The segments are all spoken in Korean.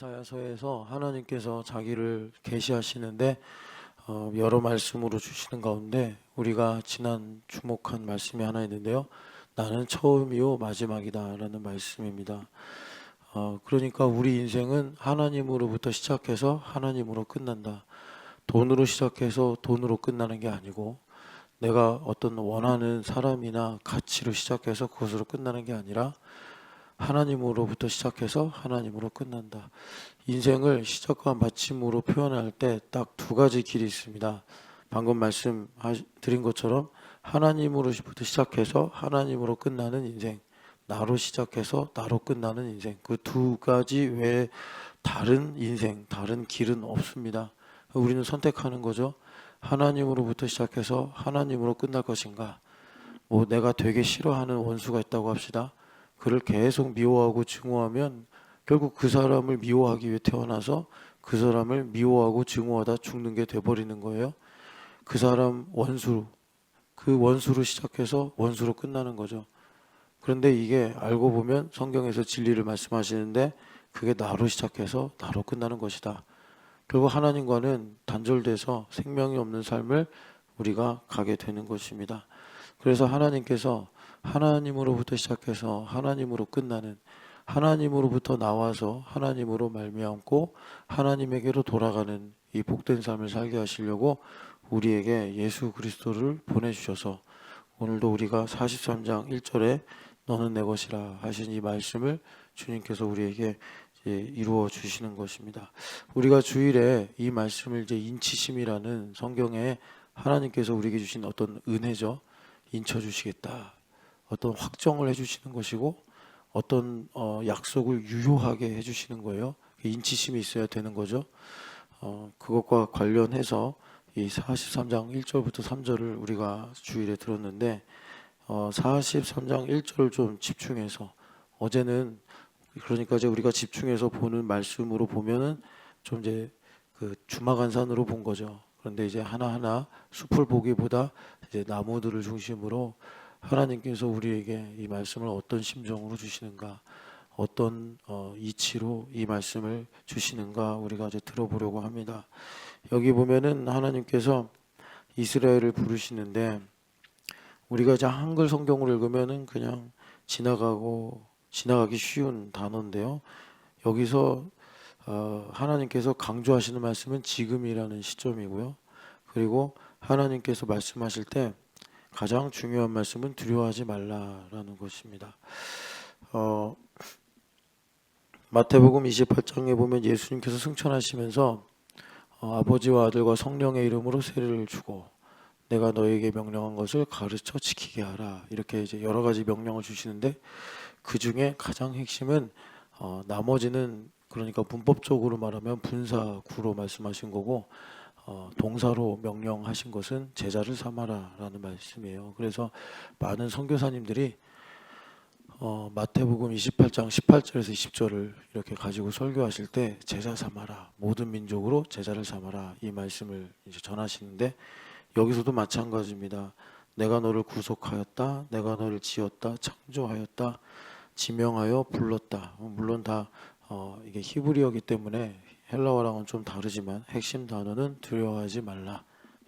이사야서에서 하나님께서 자기를 계시하시는데 여러 말씀으로 주시는 가운데 우리가 지난 주목한 말씀이 하나 있는데요. 나는 처음이요 마지막이다 라는 말씀입니다. 그러니까 우리 인생은 하나님으로부터 시작해서 하나님으로 끝난다. 돈으로 시작해서 돈으로 끝나는 게 아니고, 내가 어떤 원하는 사람이나 가치로 시작해서 그것으로 끝나는 게 아니라 하나님으로부터 시작해서 하나님으로 끝난다. 인생을 시작과 마침으로 표현할 때 딱 두 가지 길이 있습니다. 방금 말씀드린 것처럼 하나님으로부터 시작해서 하나님으로 끝나는 인생, 나로 시작해서 나로 끝나는 인생, 그 두 가지 외에 다른 인생, 다른 길은 없습니다. 우리는 선택하는 거죠. 하나님으로부터 시작해서 하나님으로 끝날 것인가. 내가 되게 싫어하는 원수가 있다고 합시다. 그를 계속 미워하고 증오하면 결국 그 사람을 미워하기 위해 태어나서 그 사람을 미워하고 증오하다 죽는 게 돼버리는 거예요. 그 사람 원수, 그 원수로 시작해서 원수로 끝나는 거죠. 그런데 이게 알고 보면 성경에서 진리를 말씀하시는데 그게 나로 시작해서 나로 끝나는 것이다. 결국 하나님과는 단절돼서 생명이 없는 삶을 우리가 가게 되는 것입니다. 그래서 하나님께서 하나님으로부터 시작해서 하나님으로 끝나는, 하나님으로부터 나와서 하나님으로 말미암고 하나님에게로 돌아가는 이 복된 삶을 살게 하시려고 우리에게 예수 그리스도를 보내주셔서 오늘도 우리가 43장 1절에 너는 내 것이라 하신 이 말씀을 주님께서 우리에게 이루어 주시는 것입니다. 우리가 주일에 이 말씀을 인치심이라는 성경에 하나님께서 우리에게 주신 어떤 은혜죠. 인쳐주시겠다. 어떤 확정을 해주시는 것이고 어떤 약속을 유효하게 해주시는 거예요. 인치심이 있어야 되는 거죠. 그것과 관련해서 이 43장 1절부터 3절을 우리가 주일에 들었는데 43장 1절을 좀 집중해서, 어제는 그러니까 우리가 집중해서 보는 말씀으로 보면은 좀 그 주마간산으로 본 거죠. 그런데 이제 하나하나 숲을 보기보다 이제 나무들을 중심으로 하나님께서 우리에게 이 말씀을 어떤 심정으로 주시는가, 어떤 이치로 이 말씀을 주시는가 우리가 이제 들어보려고 합니다. 여기 보면은 하나님께서 이스라엘을 부르시는데 우리가 이제 한글 성경으로 읽으면은 그냥 지나가기 쉬운 단어인데요. 여기서 하나님께서 강조하시는 말씀은 지금이라는 시점이고요. 그리고 하나님께서 말씀하실 때 가장 중요한 말씀은 두려워하지 말라라는 것입니다. 마태복음 28장에 보면 예수님께서 승천하시면서 아버지와 아들과 성령의 이름으로 세례를 주고 내가 너에게 명령한 것을 가르쳐 지키게 하라, 이렇게 이제 여러 가지 명령을 주시는데 그 중에 가장 핵심은 나머지는, 그러니까 문법적으로 말하면 분사구로 말씀하신 거고 동사로 명령하신 것은 제자를 삼아라 라는 말씀이에요. 그래서 많은 선교사님들이 마태복음 28장 18절에서 20절을 이렇게 가지고 설교하실 때 제자 삼아라, 모든 민족으로 제자를 삼아라, 이 말씀을 이제 전하시는데 여기서도 마찬가지입니다. 내가 너를 구속하였다, 내가 너를 지었다, 창조하였다, 지명하여 불렀다. 물론 다 이게 히브리어이기 때문에 헬라어랑은 좀 다르지만 핵심 단어는 두려워하지 말라,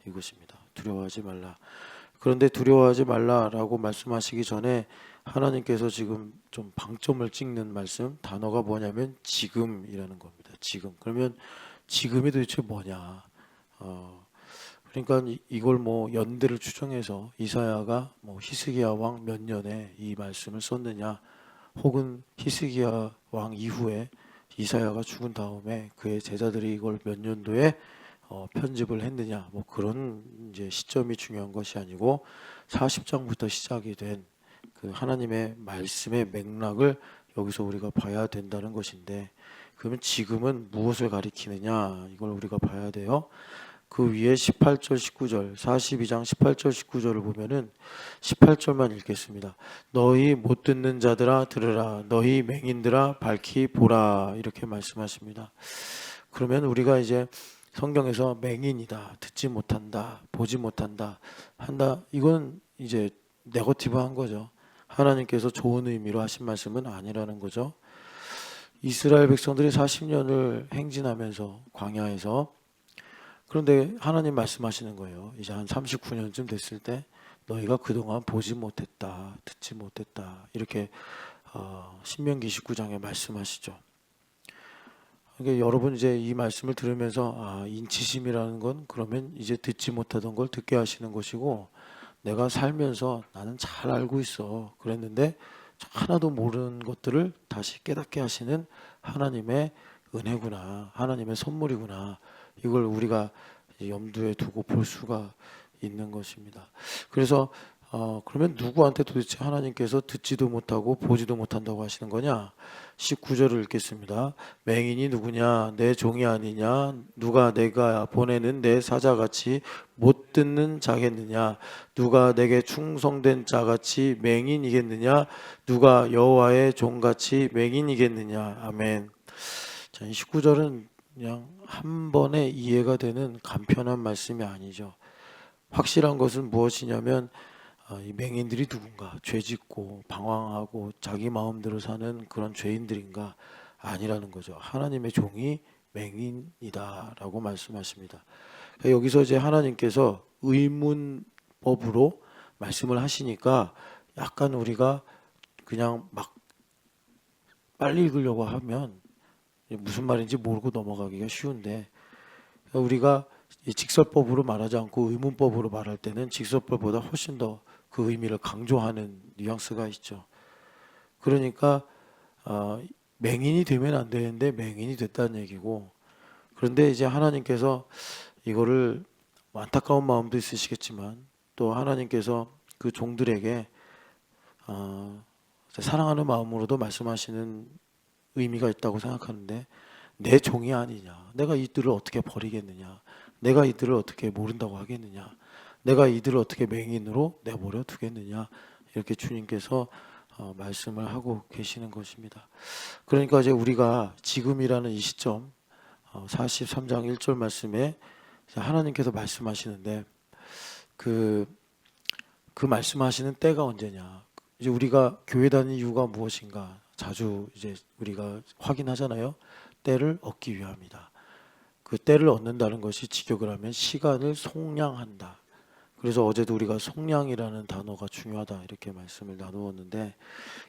이것입니다. 두려워하지 말라. 그런데 두려워하지 말라라고 말씀하시기 전에 하나님께서 지금 좀 방점을 찍는 말씀, 단어가 뭐냐면 지금이라는 겁니다. 지금. 그러면 지금이 도대체 뭐냐? 그러니까 이걸 연대를 추정해서 이사야가 히스기야 왕 몇 년에 이 말씀을 썼느냐, 혹은 히스기야 왕 이후에 이사야가 죽은 다음에 그의 제자들이 이걸 몇 년도에 편집을 했느냐, 그런 이제 시점이 중요한 것이 아니고 40장부터 시작이 된 그 하나님의 말씀의 맥락을 여기서 우리가 봐야 된다는 것인데, 그러면 지금은 무엇을 가리키느냐, 이걸 우리가 봐야 돼요. 그 위에 18절 19절 42장 18절 19절을 보면은 18절만 읽겠습니다. 너희 못 듣는 자들아 들으라, 너희 맹인들아 밝히 보라, 이렇게 말씀하십니다. 그러면 우리가 이제 성경에서 맹인이다, 듣지 못한다, 보지 못한다 한다, 이건 이제 네거티브한 거죠. 하나님께서 좋은 의미로 하신 말씀은 아니라는 거죠. 이스라엘 백성들이 40년을 행진하면서 광야에서, 그런데 하나님 말씀하시는 거예요. 이제 한 39년쯤 됐을 때 너희가 그동안 보지 못했다, 듣지 못했다, 이렇게 신명기 29장에 말씀하시죠. 그러니까 여러분 이제 이 말씀을 들으면서 인치심이라는 건 그러면 이제 듣지 못하던 걸 듣게 하시는 것이고, 내가 살면서 나는 잘 알고 있어 그랬는데 하나도 모르는 것들을 다시 깨닫게 하시는 하나님의 은혜구나, 하나님의 선물이구나, 이걸 우리가 염두에 두고 볼 수가 있는 것입니다. 그래서 그러면 누구한테 도대체 하나님께서 듣지도 못하고 보지도 못한다고 하시는 거냐? 19절을 읽겠습니다. 맹인이 누구냐? 내 종이 아니냐? 누가 내가 보내는 내 사자같이 못 듣는 자겠느냐? 누가 내게 충성된 자같이 맹인이겠느냐? 누가 여호와의 종같이 맹인이겠느냐? 아멘. 자, 이 19절은 그냥 한 번에 이해가 되는 간편한 말씀이 아니죠. 확실한 것은 무엇이냐면 이 맹인들이 누군가, 죄짓고 방황하고 자기 마음대로 사는 그런 죄인들인가? 아니라는 거죠. 하나님의 종이 맹인이다라고 말씀하십니다. 여기서 이제 하나님께서 의문법으로 말씀을 하시니까 약간 우리가 그냥 막 빨리 읽으려고 하면 무슨 말인지 모르고 넘어가기가 쉬운데, 우리가 직설법으로 말하지 않고 의문법으로 말할 때는 직설법보다 훨씬 더 그 의미를 강조하는 뉘앙스가 있죠. 그러니까 맹인이 되면 안 되는데 맹인이 됐다는 얘기고, 그런데 이제 하나님께서 이거를 안타까운 마음도 있으시겠지만 또 하나님께서 그 종들에게 사랑하는 마음으로도 말씀하시는 의미가 있다고 생각하는데, 내 종이 아니냐, 내가 이들을 어떻게 버리겠느냐, 내가 이들을 어떻게 모른다고 하겠느냐, 내가 이들을 어떻게 맹인으로 내버려 두겠느냐, 이렇게 주님께서 말씀을 하고 계시는 것입니다. 그러니까 이제 우리가 지금이라는 이 시점, 43장 1절 말씀에 하나님께서 말씀하시는데 그 말씀하시는 때가 언제냐, 이제 우리가 교회 다니는 이유가 무엇인가 자주 이제 우리가 확인하잖아요. 때를 얻기 위함이다. 그 때를 얻는다는 것이 직역을 하면 시간을 속량한다. 그래서 어제도 우리가 속량이라는 단어가 중요하다 이렇게 말씀을 나누었는데,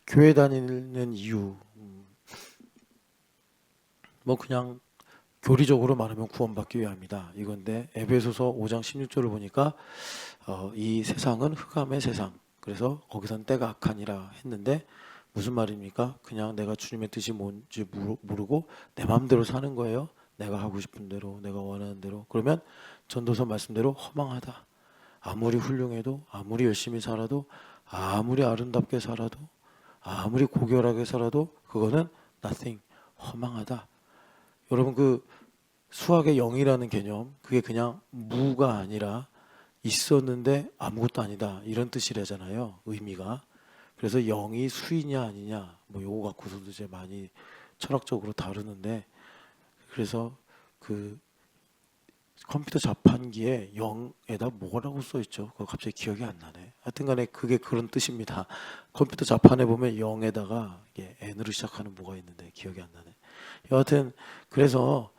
교회 다니는 이유 뭐 그냥 교리적으로 말하면 구원받기 위함이다 이건데, 에베소서 5장 16절을 보니까 이 세상은 흑암의 세상, 그래서 거기선 때가 악하니라 했는데 무슨 말입니까? 그냥 내가 주님의 뜻이 뭔지 모르고 내 마음대로 사는 거예요. 내가 하고 싶은 대로, 내가 원하는 대로. 그러면 전도서 말씀대로 허망하다. 아무리 훌륭해도, 아무리 열심히 살아도, 아무리 아름답게 살아도, 아무리 고결하게 살아도 그거는 nothing, 허망하다. 여러분, 그 수학의 0이라는 개념, 그게 그냥 무가 아니라 있었는데 아무것도 아니다 이런 뜻이라잖아요, 의미가. 그래서 0이 수이냐 아니냐 뭐 요거 갖고서도 이제 많이 철학적으로 다루는데, 그래서 그 컴퓨터 자판기에 0에다 뭐라고 써있죠? 그거 갑자기 기억이 안 나네. 하여튼간에 그게 그런 뜻입니다. 컴퓨터 자판에 보면 0에다가 N으로 시작하는 뭐가 있는데 기억이 안 나네. 여하튼 그래서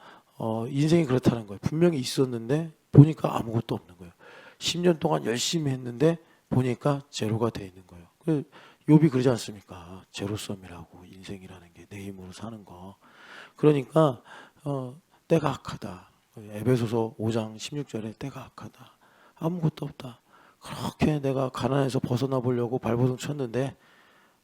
인생이 그렇다는 거예요. 분명히 있었는데 보니까 아무것도 없는 거예요. 10년 동안 열심히 했는데 보니까 제로가 돼 있는 거예요. 욥이 그러지 않습니까? 제로섬이라고, 인생이라는 게 내 힘으로 사는 거. 그러니까 때가 악하다. 에베소서 5장 16절에 때가 악하다. 아무것도 없다. 그렇게 내가 가난해서 벗어나 보려고 발버둥 쳤는데,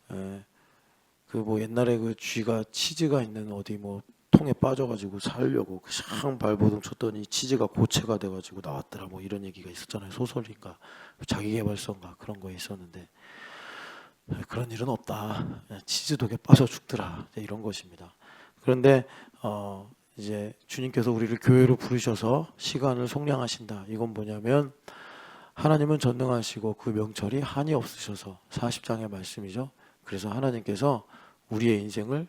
그 뭐 옛날에 그 쥐가 치즈가 있는 어디 뭐 통에 빠져가지고 살려고 샹 발버둥 쳤더니 치즈가 고체가 돼가지고 나왔더라, 뭐 이런 얘기가 있었잖아요. 소설인가 자기계발서인가 그런 거에 있었는데, 그런 일은 없다. 치즈 독에 빠져 죽더라. 이런 것입니다. 그런데 이제 주님께서 우리를 교회로 부르셔서 시간을 속량하신다. 이건 뭐냐면 하나님은 전능하시고 그 명철이 한이 없으셔서, 40장의 말씀이죠. 그래서 하나님께서 우리의 인생을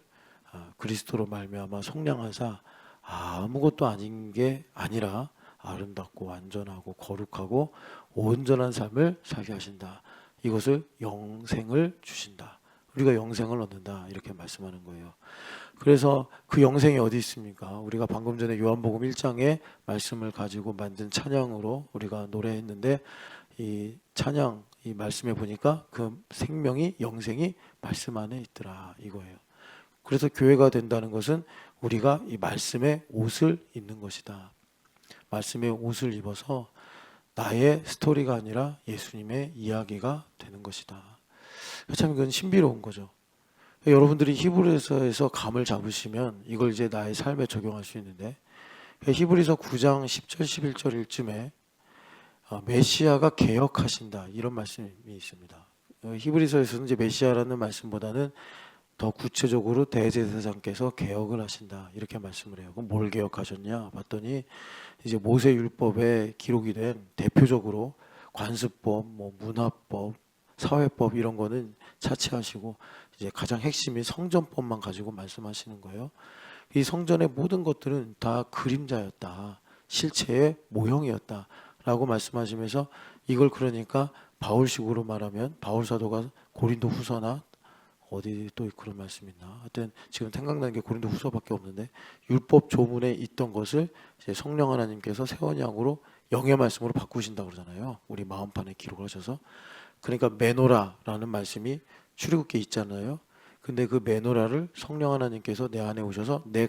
그리스도로 말미암아 속량하사 아무것도 아닌 게 아니라 아름답고 완전하고 거룩하고 온전한 삶을 살게 하신다. 이것을 영생을 주신다. 우리가 영생을 얻는다 이렇게 말씀하는 거예요. 그래서 그 영생이 어디 있습니까? 우리가 방금 전에 요한복음 1장의 말씀을 가지고 만든 찬양으로 우리가 노래했는데, 이 찬양 이 말씀에 보니까 그 생명이 영생이 말씀 안에 있더라 이거예요. 그래서 교회가 된다는 것은 우리가 이 말씀의 옷을 입는 것이다. 말씀의 옷을 입어서 나의 스토리가 아니라 예수님의 이야기가 되는 것이다. 참 이건 신비로운 거죠. 여러분들이 히브리서에서 감을 잡으시면 이걸 이제 나의 삶에 적용할 수 있는데, 히브리서 9장 10절 11절쯤에 메시아가 개혁하신다 이런 말씀이 있습니다. 히브리서에서는 이제 메시아라는 말씀보다는 더 구체적으로 대제사장께서 개혁을 하신다 이렇게 말씀을 해요. 그럼 뭘 개혁하셨냐 봤더니 이제 모세 율법에 기록이 된 대표적으로 관습법, 뭐 문화법, 사회법 이런 거는 차치하시고 이제 가장 핵심인 성전법만 가지고 말씀하시는 거예요. 이 성전의 모든 것들은 다 그림자였다, 실체의 모형이었다 라고 말씀하시면서, 이걸 그러니까 바울식으로 말하면 바울 사도가 고린도 후서나 어디 또 그런 말씀 있나? 하여튼 지금 생각나는 게 고린도 후서밖에 없는데, 율법 조문에 있던 것을 이제 성령 하나님께서 새 언약으로 영의 말씀으로 바꾸신다고 그러잖아요. 우리 마음판에 기록을 하셔서. 그러니까 메노라라는 말씀이 출애굽기에 있잖아요. 근데 그 메노라를 성령 하나님께서 내 안에 오셔서 내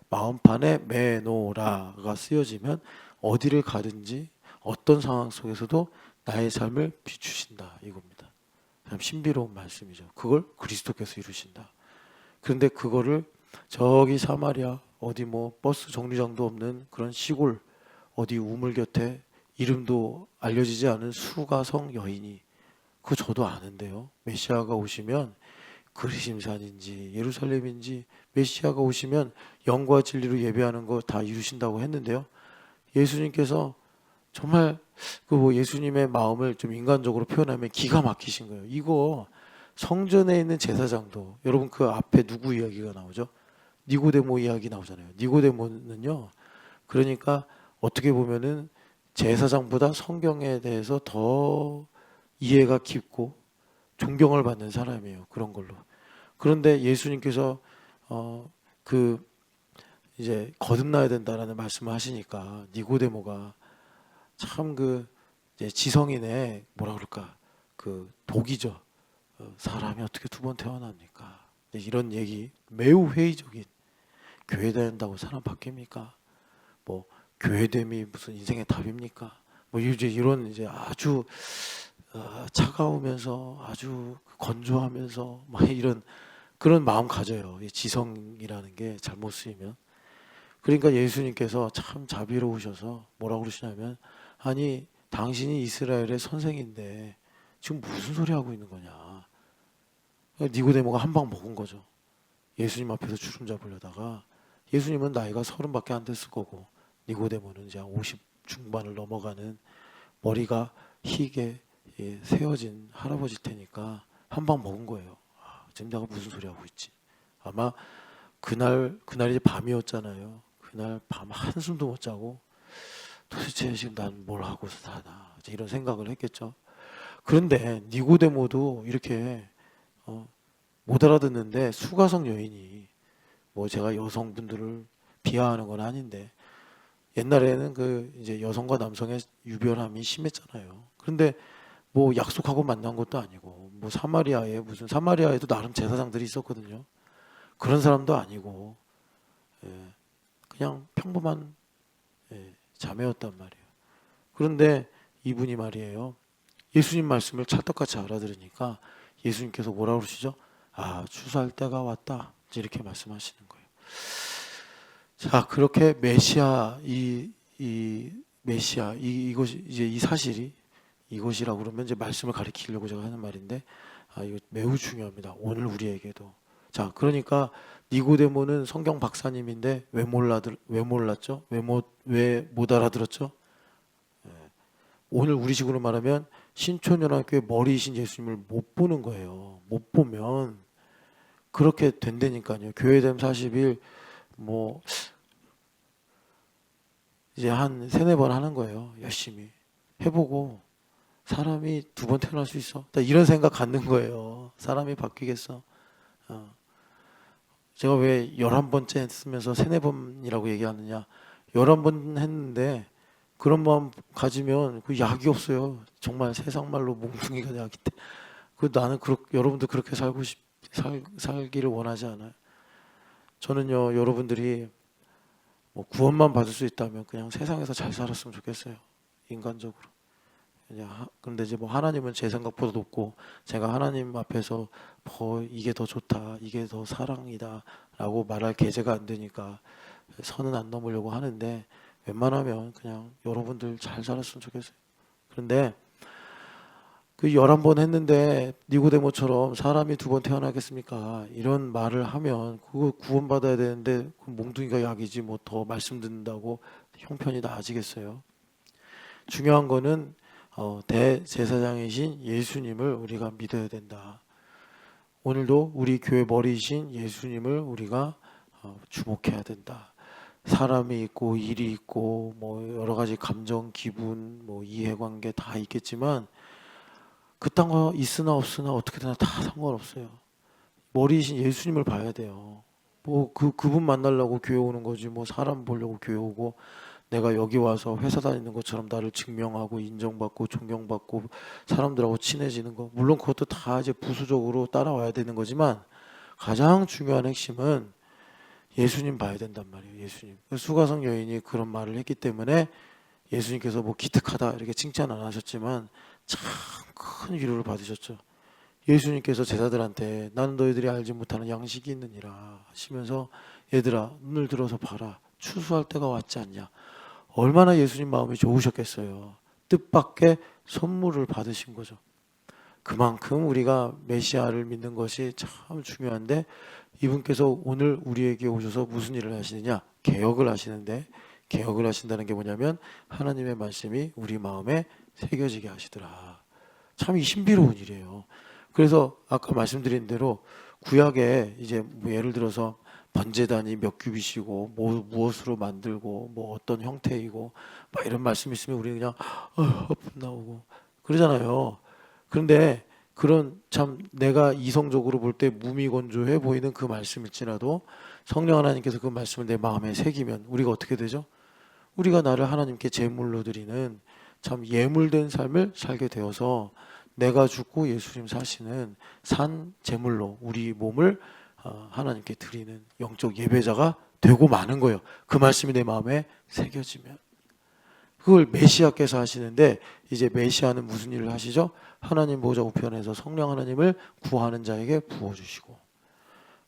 마음판에 메노라가 쓰여지면 어디를 가든지 어떤 상황 속에서도 나의 삶을 비추신다 이겁니다. 참 신비로운 말씀이죠. 그걸 그리스도께서 이루신다. 그런데 그거를 저기 사마리아 어디 뭐 버스 정류장도 없는 그런 시골 어디 우물 곁에 이름도 알려지지 않은 수가성 여인이, 그거 저도 아는데요. 메시아가 오시면 그리심산인지 예루살렘인지 메시아가 오시면 영과 진리로 예배하는 거 다 이루신다고 했는데요. 예수님께서 정말 그 뭐 예수님의 마음을 좀 인간적으로 표현하면 기가 막히신 거예요. 이거 성전에 있는 제사장도, 여러분 그 앞에 누구 이야기가 나오죠? 니고데모 이야기 나오잖아요. 니고데모는요, 그러니까 어떻게 보면은 제사장보다 성경에 대해서 더 이해가 깊고 존경을 받는 사람이에요. 그런 걸로. 그런데 예수님께서 그 이제 거듭나야 된다라는 말씀을 하시니까 니고데모가 참 그 이제 지성인의 뭐라 그럴까 그 독이죠. 사람이 어떻게 두 번 태어납니까? 이런 얘기 매우 회의적인, 교회 다닌다고 사람 바뀝니까? 뭐 교회됨이 무슨 인생의 답입니까? 뭐 이제 이런 이제 아주 차가우면서 아주 건조하면서 막 이런 그런 마음 가져요. 이 지성이라는 게 잘못 쓰이면. 그러니까 예수님께서 참 자비로우셔서 뭐라고 그러시냐면, 아니 당신이 이스라엘의 선생인데 지금 무슨 소리 하고 있는 거냐. 니고데모가 한 방 먹은 거죠. 예수님 앞에서 주름 잡으려다가, 예수님은 나이가 30밖에 안 됐을 거고 니고데모는 이제 50 중반을 넘어가는 머리가 희게 세워진 할아버지 테니까 한 방 먹은 거예요. 지금 내가 무슨 소리 하고 있지. 아마 그날이 밤이었잖아요. 그날 밤 한숨도 못 자고 도대체 지금 난 뭘 하고 사나 이런 생각을 했겠죠. 그런데 니고데모도 이렇게 못 알아듣는데, 수가성 여인이, 뭐 제가 여성분들을 비하하는 건 아닌데 옛날에는 그 이제 여성과 남성의 유별함이 심했잖아요. 그런데 뭐 약속하고 만난 것도 아니고, 뭐 사마리아에도 나름 제사장들이 있었거든요. 그런 사람도 아니고, 그냥 평범한 자매였단 말이에요. 그런데 이분이 말이에요, 예수님 말씀을 찰떡같이 알아들으니까 예수님께서 뭐라고 그러시죠? 추수할 때가 왔다 이렇게 말씀하시는 거예요. 자, 그렇게 메시아 메시아 이것이 이제 이 사실이 이것이라고 그러면 이제 말씀을 가리키려고 제가 하는 말인데, 이거 매우 중요합니다. 오늘 우리에게도. 자, 그러니까 니고데모는 성경 박사님인데 왜 몰랐죠? 왜 못 알아들었죠? 오늘 우리식으로 말하면 신촌연합교회 머리이신 예수님을 못 보는 거예요. 못 보면 그렇게 된다니까요. 교회됨 40일 뭐 이제 한 3-4번 하는 거예요. 열심히 해보고, 사람이 2번 태어날 수 있어? 이런 생각 갖는 거예요. 사람이 바뀌겠어? 제가 왜 11번째 했으면서 세네 번이라고 얘기하느냐. 11번 했는데 그런 마음 가지면 그 약이 없어요. 정말 세상 말로 몽둥이가 약이 돼. 그 나는 여러분도 그렇게 살기를 원하지 않아요. 저는요, 여러분들이 뭐 구원만 받을 수 있다면 그냥 세상에서 잘 살았으면 좋겠어요. 인간적으로. 근데 이제 뭐 하나님은 제 생각보다 높고 제가 하나님 앞에서 이게 더 좋다, 이게 더 사랑이다라고 말할 계제가 안 되니까 선은 안 넘으려고 하는데 웬만하면 그냥 여러분들 잘 살았으면 좋겠어요. 그런데 그 11번 했는데 니고데모처럼 사람이 2번 태어나겠습니까? 이런 말을 하면 그거 구원받아야 되는데 그 몽둥이가 약이지 뭐 더 말씀 듣는다고 형편이 나아지겠어요? 중요한 거는 대제사장이신 예수님을 우리가 믿어야 된다. 오늘도 우리 교회 머리이신 예수님을 우리가 주목해야 된다. 사람이 있고 일이 있고 뭐 여러 가지 감정, 기분, 뭐 이해관계 다 있겠지만 그딴 거 있으나 없으나 어떻게 되나 다 상관없어요. 머리이신 예수님을 봐야 돼요. 뭐 그분 만나려고 교회 오는 거지 뭐 사람 보려고 교회 오고 내가 여기 와서 회사 다니는 것처럼 나를 증명하고 인정받고 존경받고 사람들하고 친해지는 거 물론 그것도 다 이제 부수적으로 따라와야 되는 거지만 가장 중요한 핵심은 예수님 봐야 된단 말이에요. 예수님. 수가성 여인이 그런 말을 했기 때문에 예수님께서 뭐 기특하다 이렇게 칭찬 안 하셨지만 참 큰 위로를 받으셨죠. 예수님께서 제자들한테 나는 너희들이 알지 못하는 양식이 있느니라 하시면서 얘들아 눈을 들어서 봐라 추수할 때가 왔지 않냐. 얼마나 예수님 마음이 좋으셨겠어요. 뜻밖의 선물을 받으신 거죠. 그만큼 우리가 메시아를 믿는 것이 참 중요한데 이분께서 오늘 우리에게 오셔서 무슨 일을 하시느냐? 개혁을 하시는데 개혁을 하신다는 게 뭐냐면 하나님의 말씀이 우리 마음에 새겨지게 하시더라. 참 신비로운 일이에요. 그래서 아까 말씀드린 대로 구약에 이제 뭐 예를 들어서 번제단이 몇 규빗이고 무엇으로 만들고 뭐 어떤 형태이고 막 이런 말씀이 있으면 우리는 그냥 허풍 나오고 그러잖아요. 그런데 그런 참 내가 이성적으로 볼 때 무미건조해 보이는 그 말씀일지라도 성령 하나님께서 그 말씀을 내 마음에 새기면 우리가 어떻게 되죠? 우리가 나를 하나님께 제물로 드리는 참 예물된 삶을 살게 되어서 내가 죽고 예수님 사시는 산 제물로 우리 몸을 하나님께 드리는 영적 예배자가 되고 마는 거예요. 그 말씀이 내 마음에 새겨지면. 그걸 메시아께서 하시는데 이제 메시아는 무슨 일을 하시죠? 하나님 보좌 우편에서 성령 하나님을 구하는 자에게 부어주시고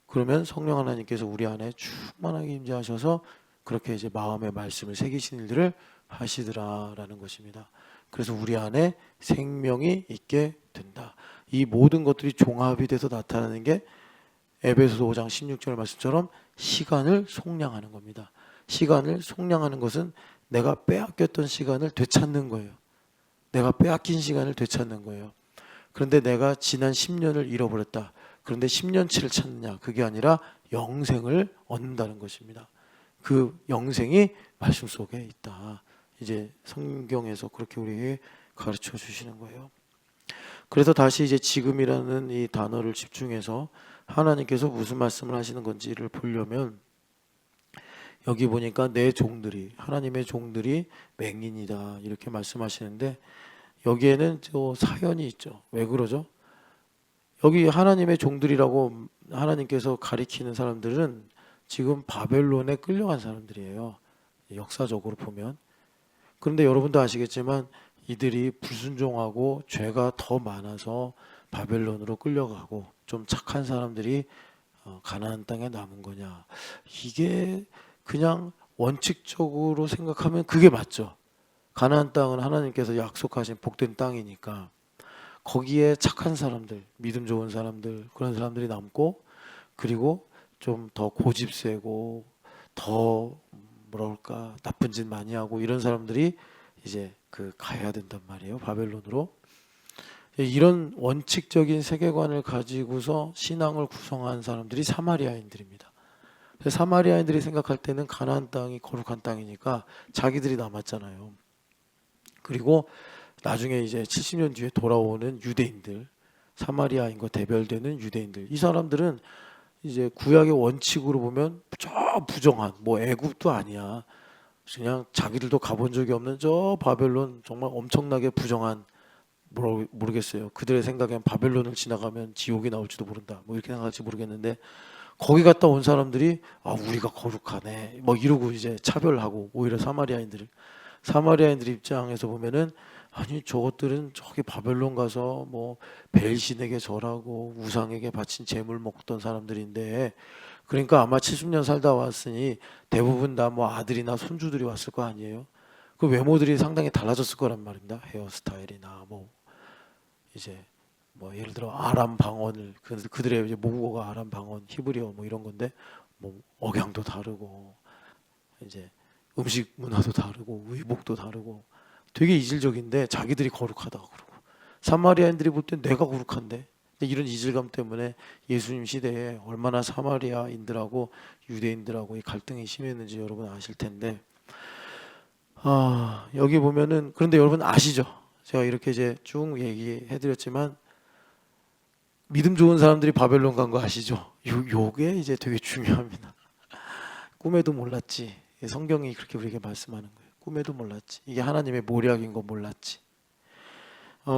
그러면 성령 하나님께서 우리 안에 충만하게 임재하셔서 그렇게 이제 마음의 말씀을 새기신 일들을 하시더라라는 것입니다. 그래서 우리 안에 생명이 있게 된다. 이 모든 것들이 종합이 돼서 나타나는 게 에베소서 5장 16절 말씀처럼 시간을 속량하는 겁니다. 시간을 속량하는 것은 내가 빼앗겼던 시간을 되찾는 거예요. 내가 빼앗긴 시간을 되찾는 거예요. 그런데 내가 지난 10년을 잃어버렸다. 그런데 10년치를 찾느냐? 그게 아니라 영생을 얻는다는 것입니다. 그 영생이 말씀 속에 있다. 이제 성경에서 그렇게 우리에게 가르쳐 주시는 거예요. 그래서 다시 이제 지금이라는 이 단어를 집중해서 하나님께서 무슨 말씀을 하시는 건지를 보려면 여기 보니까 내 종들이 하나님의 종들이 맹인이다 이렇게 말씀하시는데 여기에는 또 사연이 있죠. 왜 그러죠? 여기 하나님의 종들이라고 하나님께서 가리키는 사람들은 지금 바벨론에 끌려간 사람들이에요. 역사적으로 보면. 그런데 여러분도 아시겠지만 이들이 불순종하고 죄가 더 많아서 바벨론으로 끌려가고 좀 착한 사람들이 가나안 땅에 남은 거냐. 이게 그냥 원칙적으로 생각하면 그게 맞죠. 가나안 땅은 하나님께서 약속하신 복된 땅이니까 거기에 착한 사람들, 믿음 좋은 사람들 그런 사람들이 남고 그리고 좀 더 고집세고 더 뭐랄까 나쁜 짓 많이 하고 이런 사람들이 이제 가야 된단 말이에요. 바벨론으로. 이런 원칙적인 세계관을 가지고서 신앙을 구성한 사람들이 사마리아인들입니다. 사마리아인들이 생각할 때는 가나안 땅이 거룩한 땅이니까 자기들이 남았잖아요. 그리고 나중에 이제 70년 뒤에 돌아오는 유대인들, 사마리아인과 대별되는 유대인들, 이 사람들은 이제 구약의 원칙으로 보면 저 부정한 뭐 애굽도 아니야. 그냥 자기들도 가본 적이 없는 저 바벨론 정말 엄청나게 부정한 모르겠어요. 그들의 생각엔 바벨론을 지나가면 지옥이 나올지도 모른다. 뭐 이렇게 생각할지 모르겠는데 거기 갔다 온 사람들이 아 우리가 거룩하네. 뭐 이러고 이제 차별하고 오히려 사마리아인들 입장에서 보면은 아니 저것들은 저기 바벨론 가서 뭐 벨신에게 절하고 우상에게 바친 재물 먹던 사람들인데 그러니까 아마 70년 살다 왔으니 대부분 다 뭐 아들이나 손주들이 왔을 거 아니에요. 그 외모들이 상당히 달라졌을 거란 말입니다. 헤어스타일이나 뭐 이제 뭐 예를 들어 아람 방언을 그들의 이제 모국어가 아람 방언 히브리어 뭐 이런 건데 뭐 억양도 다르고 이제 음식 문화도 다르고 의복도 다르고 되게 이질적인데 자기들이 거룩하다고 그러고 사마리아인들이 볼 땐 내가 거룩한데 이런 이질감 때문에 예수님 시대에 얼마나 사마리아인들하고 유대인들하고 이 갈등이 심했는지 여러분 아실 텐데 여기 보면은 그런데 여러분 아시죠? 제가 이렇게 이제 쭉 얘기해드렸지만 믿음 좋은 사람들이 바벨론 간 거 아시죠? 요게 이제 되게 중요합니다. 꿈에도 몰랐지. 성경이 그렇게 우리에게 말씀하는 거예요. 꿈에도 몰랐지. 이게 하나님의 모략인 거 몰랐지.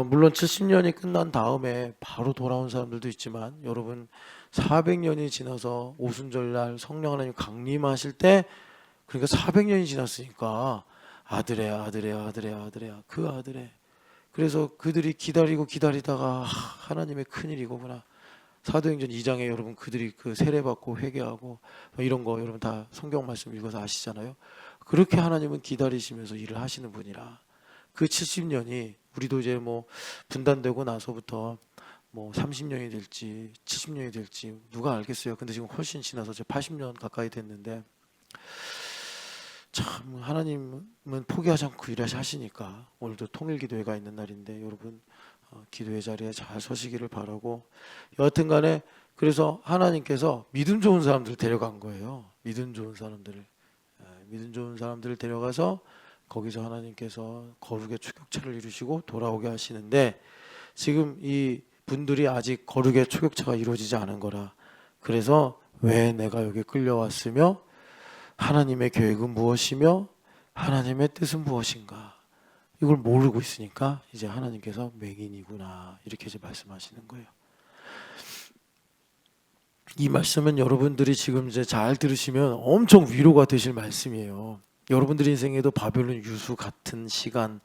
물론 70년이 끝난 다음에 바로 돌아온 사람들도 있지만 여러분 400년이 지나서 오순절날 성령 하나님 강림하실 때 그러니까 400년이 지났으니까 아들이야 그 아들의 그래서 그들이 기다리고 기다리다가 하나님의 큰일이 이거구나. 사도행전 2장에 여러분 그들이 그 세례받고 회개하고 이런 거 여러분 다 성경 말씀 읽어서 아시잖아요. 그렇게 하나님은 기다리시면서 일을 하시는 분이라 그 70년이 우리도 이제 뭐 분단되고 나서부터 뭐 30년이 될지 70년이 될지 누가 알겠어요. 근데 지금 훨씬 지나서 이제 80년 가까이 됐는데 참 하나님은 포기하지 않고 일하시니까 오늘도 통일기도회가 있는 날인데 여러분 기도의 자리에 잘 서시기를 바라고 여하튼 간에 그래서 하나님께서 믿음 좋은 사람들을 데려간 거예요. 믿음 좋은 사람들을 데려가서 거기서 하나님께서 거룩의 초격차를 이루시고 돌아오게 하시는데 지금 이 분들이 아직 거룩의 초격차가 이루어지지 않은 거라 그래서 왜 내가 여기 끌려왔으며 하나님의 계획은 무엇이며 하나님의 뜻은 무엇인가 이걸 모르고 있으니까 이제 하나님께서 맹인이구나 이렇게 이제 말씀하시는 거예요. 이 말씀은 여러분들이 지금 이제 잘 들으시면 엄청 위로가 되실 말씀이에요. 여러분들 인생에도 바벨론 유수 같은 시간,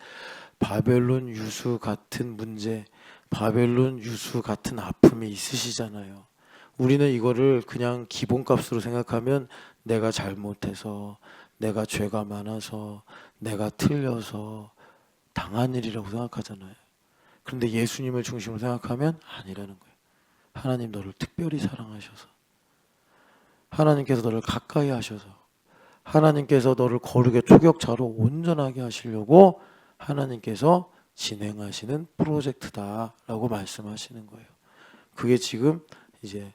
바벨론 유수 같은 문제, 바벨론 유수 같은 아픔이 있으시잖아요. 우리는 이거를 그냥 기본값으로 생각하면 내가 잘못해서, 내가 죄가 많아서, 내가 틀려서 당한 일이라고 생각하잖아요. 그런데 예수님을 중심으로 생각하면 아니라는 거예요. 하나님 너를 특별히 사랑하셔서 하나님께서 너를 가까이 하셔서 하나님께서 너를 거룩의 초격차로 온전하게 하시려고 하나님께서 진행하시는 프로젝트다라고 말씀하시는 거예요. 그게 지금 이제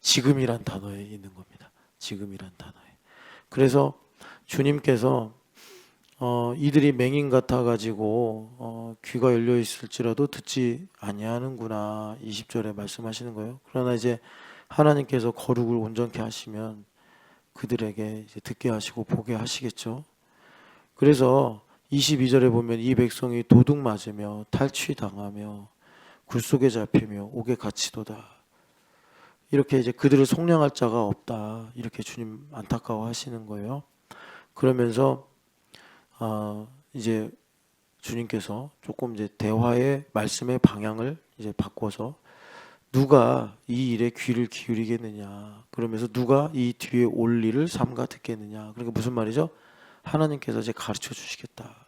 지금이란 단어에 있는 겁니다. 지금이란 단어에. 그래서 주님께서 이들이 맹인 같아가지고 귀가 열려 있을지라도 듣지 아니하는구나 20절에 말씀하시는 거예요. 그러나 이제 하나님께서 거룩을 온전케 하시면 그들에게 이제 듣게 하시고 보게 하시겠죠. 그래서 22절에 보면 이 백성이 도둑 맞으며 탈취당하며 굴속에 잡히며 옥에 갇히도다. 이렇게 이제 그들을 속량할 자가 없다. 이렇게 주님 안타까워하시는 거예요. 그러면서 이제 주님께서 조금 이제 대화의 말씀의 방향을 이제 바꿔서 누가 이 일에 귀를 기울이겠느냐. 그러면서 누가 이 뒤에 올 일을 삼가 듣겠느냐. 그러니까 무슨 말이죠? 하나님께서 이제 가르쳐 주시겠다.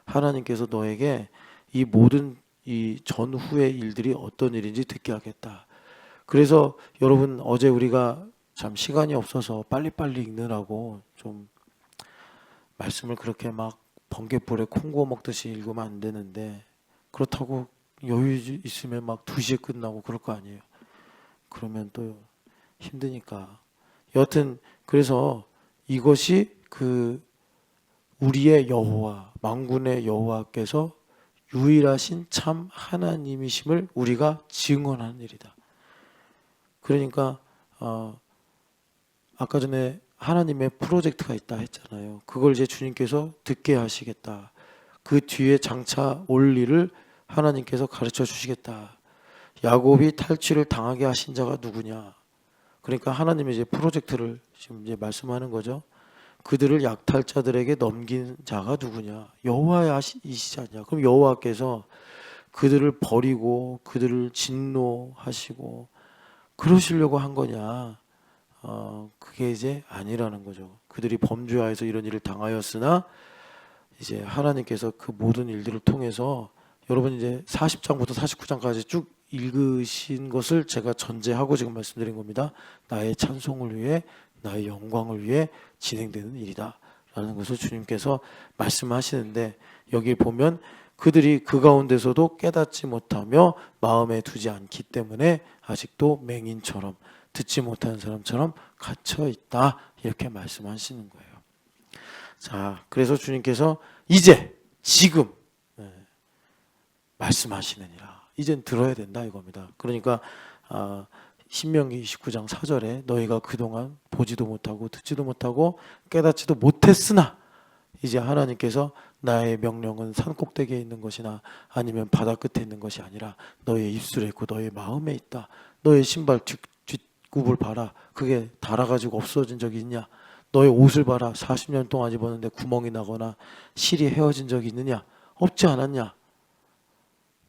하나님께서 너에게 이 모든 이 전후의 일들이 어떤 일인지 듣게 하겠다. 그래서 여러분 어제 우리가 참 시간이 없어서 빨리빨리 읽느라고 좀 말씀을 그렇게 막 번갯불에 콩 구워 먹듯이 읽으면 안 되는데 그렇다고 여유 있으면 막 2시에 끝나고 그럴 거 아니에요. 그러면 또 힘드니까. 여하튼 그래서 이것이 그 우리의 여호와 만군의 여호와께서 유일하신 참 하나님이심을 우리가 증언하는 일이다. 그러니까 아까 전에 하나님의 프로젝트가 있다 했잖아요. 그걸 이제 주님께서 듣게 하시겠다. 그 뒤에 장차 올 일을 하나님께서 가르쳐 주시겠다. 야곱이 탈취를 당하게 하신 자가 누구냐? 그러니까 하나님의 이제 프로젝트를 지금 이제 말씀하는 거죠. 그들을 약탈자들에게 넘긴 자가 누구냐? 여호와이시지 않냐? 그럼 여호와께서 그들을 버리고 그들을 진노하시고 그러시려고 한 거냐? 그게 이제 아니라는 거죠. 그들이 범죄하여서 이런 일을 당하였으나 이제 하나님께서 그 모든 일들을 통해서 여러분 이제 40장부터 49장까지 쭉 읽으신 것을 제가 전제하고 지금 말씀드린 겁니다. 나의 찬송을 위해 나의 영광을 위해 진행되는 일이다 라는 것을 주님께서 말씀하시는데 여기 보면 그들이 그 가운데서도 깨닫지 못하며 마음에 두지 않기 때문에 아직도 맹인처럼 듣지 못하는 사람처럼 갇혀 있다 이렇게 말씀하시는 거예요. 자, 그래서 주님께서 이제 지금 말씀하시느니라. 이젠 들어야 된다 이겁니다. 그러니까 신명기 29장 4절에 너희가 그동안 보지도 못하고 듣지도 못하고 깨닫지도 못했으나 이제 하나님께서 나의 명령은 산꼭대기에 있는 것이나 아니면 바다 끝에 있는 것이 아니라 너의 입술에 있고 너의 마음에 있다. 너의 신발 뒷굽을 봐라. 그게 닳아가지고 없어진 적이 있냐? 너의 옷을 봐라. 40년 동안 입었는데 구멍이 나거나 실이 헤어진 적이 있느냐? 없지 않았냐?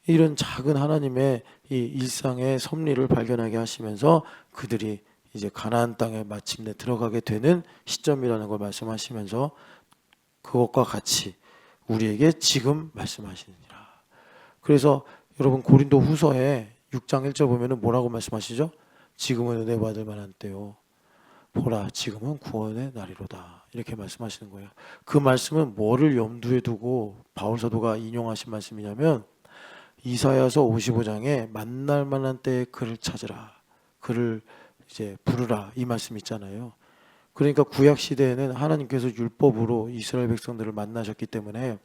이런 작은 하나님의 이 일상의 섭리를 발견하게 하시면서 그들이 이제 가나안 땅에 마침내 들어가게 되는 시점이라는 걸 말씀하시면서 그것과 같이 우리에게 지금 말씀하시느니라. 그래서 여러분 고린도 후서에 6장 1절 보면은 뭐라고 말씀하시죠? 지금은 은혜 받을 만한 때요. 보라 지금은 구원의 날이로다. 이렇게 말씀하시는 거예요. 그 말씀은 뭐를 염두에 두고 바울 사도가 인용하신 말씀이냐면 이사야서 55장에 만날 만한 때에 그를 찾으라. 그를 이제 부르라. 이 말씀 있잖아요. 그러니까 구약 시대에는 하나님께서 율법으로 이스라엘 백성들을 만나셨기 때문에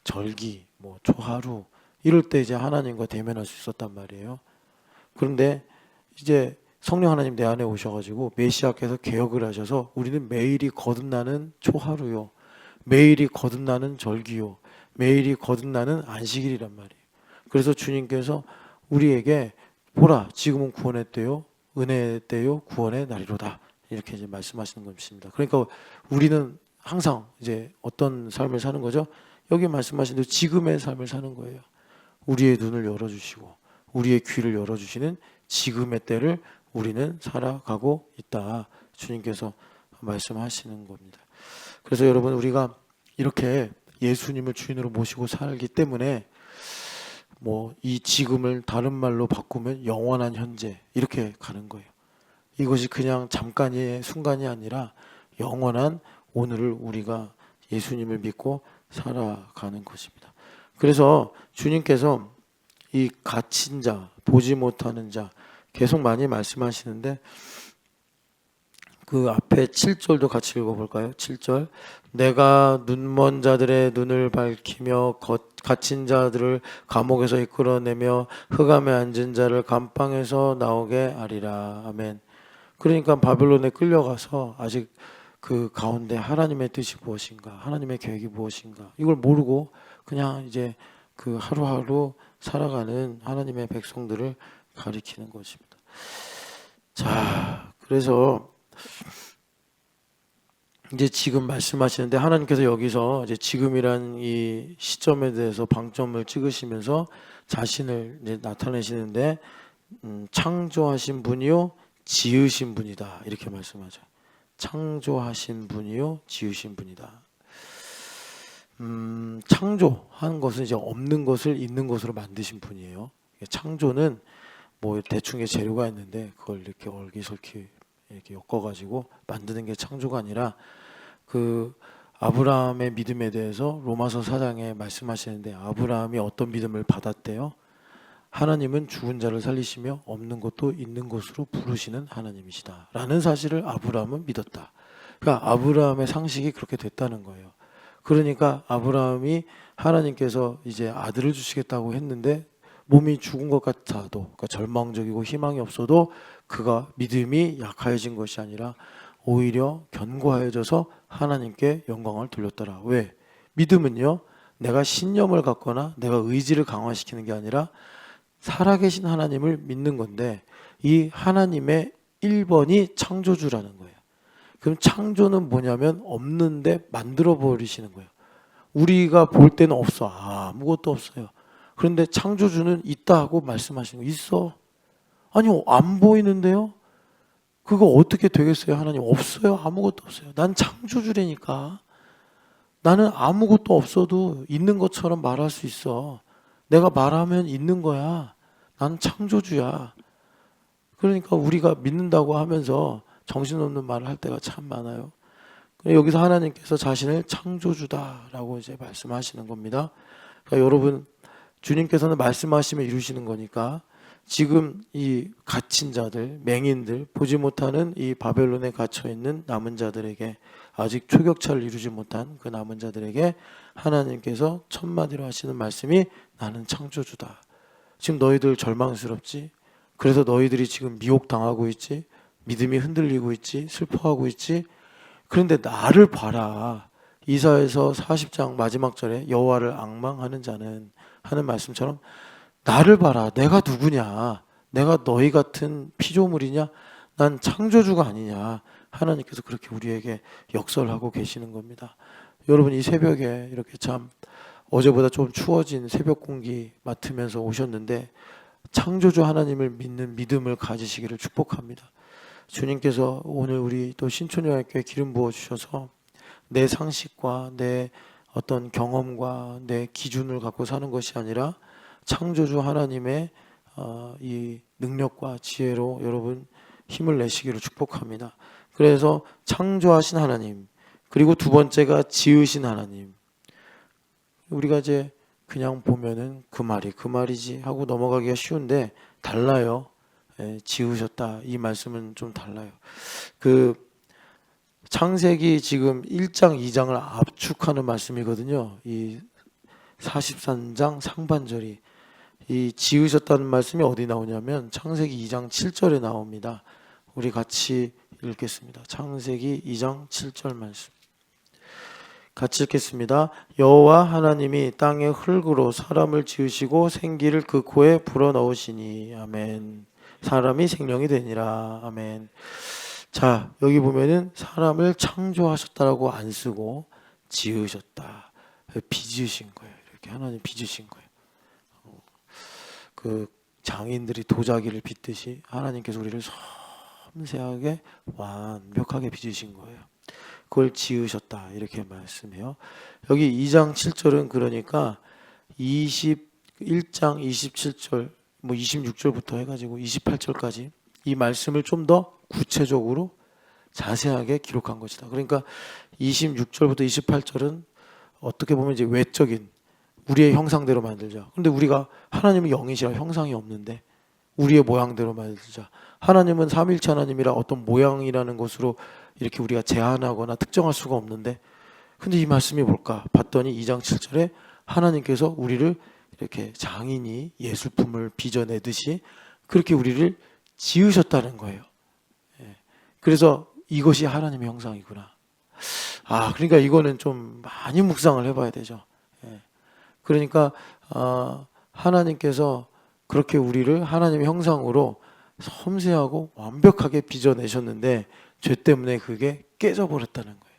절기, 뭐 초하루 이럴 때 이제 하나님과 대면할 수 있었단 말이에요. 그런데 이제 성령 하나님 내 안에 오셔가지고 메시아께서 개혁을 하셔서 우리는 매일이 거듭나는 초하루요, 매일이 거듭나는 절기요, 매일이 거듭나는 안식일이란 말이에요. 그래서 주님께서 우리에게 보라 지금은 구원의 때요, 은혜의 때요, 구원의 날이로다 이렇게 이제 말씀하시는 것입니다. 그러니까 우리는 항상 이제 어떤 삶을 사는 거죠? 여기 말씀하신 대로 지금의 삶을 사는 거예요. 우리의 눈을 열어주시고 우리의 귀를 열어주시는 지금의 때를 우리는 살아가고 있다. 주님께서 말씀하시는 겁니다. 그래서 여러분 우리가 이렇게 예수님을 주인으로 모시고 살기 때문에 뭐 이 지금을 다른 말로 바꾸면 영원한 현재 이렇게 가는 거예요. 이것이 그냥 잠깐의 순간이 아니라 영원한 오늘을 우리가 예수님을 믿고 살아가는 것입니다. 그래서 주님께서 이 갇힌 자, 보지 못하는 자 계속 많이 말씀하시는데 그 앞에 7절도 같이 읽어볼까요? 7절 내가 눈먼 자들의 눈을 밝히며 갇힌 자들을 감옥에서 이끌어내며 흑암에 앉은 자를 감방에서 나오게 하리라. 아멘. 그러니까 바벨론에 끌려가서 아직 그 가운데 하나님의 뜻이 무엇인가, 하나님의 계획이 무엇인가 이걸 모르고 그냥 이제 그 하루하루 살아가는 하나님의 백성들을 가리키는 것입니다. 자, 그래서 이제 지금 말씀하시는데 하나님께서 여기서 이제 지금이란 이 시점에 대해서 방점을 찍으시면서 자신을 이제 나타내시는데 창조하신 분이요 지으신 분이다 이렇게 말씀하죠. 창조하신 분이요 지으신 분이다. 창조한 것은 이제 없는 것을 있는 것으로 만드신 분이에요. 창조는 뭐 대충의 재료가 있는데 그걸 이렇게 얼기설기 이렇게 엮어가지고 만드는 게 창조가 아니라 그 아브라함의 믿음에 대해서 로마서 4장에 말씀하시는데 아브라함이 어떤 믿음을 받았대요? 하나님은 죽은 자를 살리시며 없는 것도 있는 것으로 부르시는 하나님이시다 라는 사실을 아브라함은 믿었다. 그러니까 아브라함의 상식이 그렇게 됐다는 거예요. 그러니까 아브라함이 하나님께서 이제 아들을 주시겠다고 했는데 몸이 죽은 것 같아도, 그러니까 절망적이고 희망이 없어도 그가 믿음이 약해진 것이 아니라 오히려 견고해져서 하나님께 영광을 돌렸더라. 왜? 믿음은요, 내가 신념을 갖거나 내가 의지를 강화시키는 게 아니라 살아계신 하나님을 믿는 건데, 이 하나님의 1번이 창조주라는 거예요. 그럼 창조는 뭐냐면 없는데 만들어 버리시는 거예요. 우리가 볼 때는 없어. 아무것도 없어요. 그런데 창조주는 있다 하고 말씀하시는 거. 있어. 아니, 안 보이는데요? 그거 어떻게 되겠어요? 하나님, 없어요. 아무것도 없어요. 난 창조주라니까. 나는 아무것도 없어도 있는 것처럼 말할 수 있어. 내가 말하면 있는 거야. 나는 창조주야. 그러니까 우리가 믿는다고 하면서 정신없는 말을 할 때가 참 많아요. 여기서 하나님께서 자신을 창조주다라고 이제 말씀하시는 겁니다. 그러니까 여러분, 주님께서는 말씀하시면 이루시는 거니까 지금 이 갇힌 자들, 맹인들, 보지 못하는 이 바벨론에 갇혀 있는 남은 자들에게, 아직 초격차를 이루지 못한 그 남은 자들에게 하나님께서 첫 마디로 하시는 말씀이 나는 창조주다. 지금 너희들 절망스럽지? 그래서 너희들이 지금 미혹당하고 있지? 믿음이 흔들리고 있지? 슬퍼하고 있지? 그런데 나를 봐라. 이사야서 40장 마지막 절에 여호와를 앙망하는 자는 하는 말씀처럼 나를 봐라. 내가 누구냐? 내가 너희 같은 피조물이냐? 난 창조주가 아니냐? 하나님께서 그렇게 우리에게 역설하고 계시는 겁니다. 여러분, 이 새벽에 이렇게 참 어제보다 좀 추워진 새벽 공기 맡으면서 오셨는데 창조주 하나님을 믿는 믿음을 가지시기를 축복합니다. 주님께서 오늘 우리 또 신촌여학교에 기름 부어 주셔서 내 상식과 내 어떤 경험과 내 기준을 갖고 사는 것이 아니라 창조주 하나님의 이 능력과 지혜로 여러분 힘을 내시기를 축복합니다. 그래서 창조하신 하나님, 그리고 두 번째가 지으신 하나님. 우리가 이제 그냥 보면은 그 말이지 하고 넘어가기가 쉬운데 달라요. 지으셨다, 이 말씀은 좀 달라요. 그 창세기 지금 1장 2장을 압축하는 말씀이거든요. 이 43장 상반절이 이 지으셨다는 말씀이 어디 나오냐면 창세기 2장 7절에 나옵니다. 우리 같이 읽겠습니다. 창세기 2장 7절 말씀 같이 읽겠습니다. 여호와 하나님이 땅의 흙으로 사람을 지으시고 생기를 그 코에 불어넣으시니 아멘. 사람이 생명이 되니라. 아멘. 자, 여기 보면은 사람을 창조하셨다라고 안 쓰고 지으셨다, 빚으신 거예요. 이렇게 하나님 빚으신 거예요. 그 장인들이 도자기를 빚듯이 하나님께서 우리를 섬세하게 완벽하게 빚으신 거예요. 그걸 지으셨다, 이렇게 말씀해요. 여기 2장 7절은 그러니까 21장 27절 뭐 26절부터 해가지고 28절까지 이 말씀을 좀 더 구체적으로 자세하게 기록한 것이다. 그러니까 26절부터 28절은 어떻게 보면 이제 외적인 우리의 형상대로 만들자. 근데 우리가 하나님은 영이시라 형상이 없는데 우리의 모양대로 만들자. 하나님은 삼위일체 하나님이라 어떤 모양이라는 것으로 이렇게 우리가 제한하거나 특정할 수가 없는데, 근데 이 말씀이 뭘까 봤더니 2장 7절에 하나님께서 우리를 이렇게 장인이 예술품을 빚어내듯이 그렇게 우리를 지으셨다는 거예요. 그래서 이것이 하나님의 형상이구나. 그러니까 이거는 좀 많이 묵상을 해봐야 되죠. 그러니까 하나님께서 그렇게 우리를 하나님의 형상으로 섬세하고 완벽하게 빚어내셨는데 죄 때문에 그게 깨져버렸다는 거예요.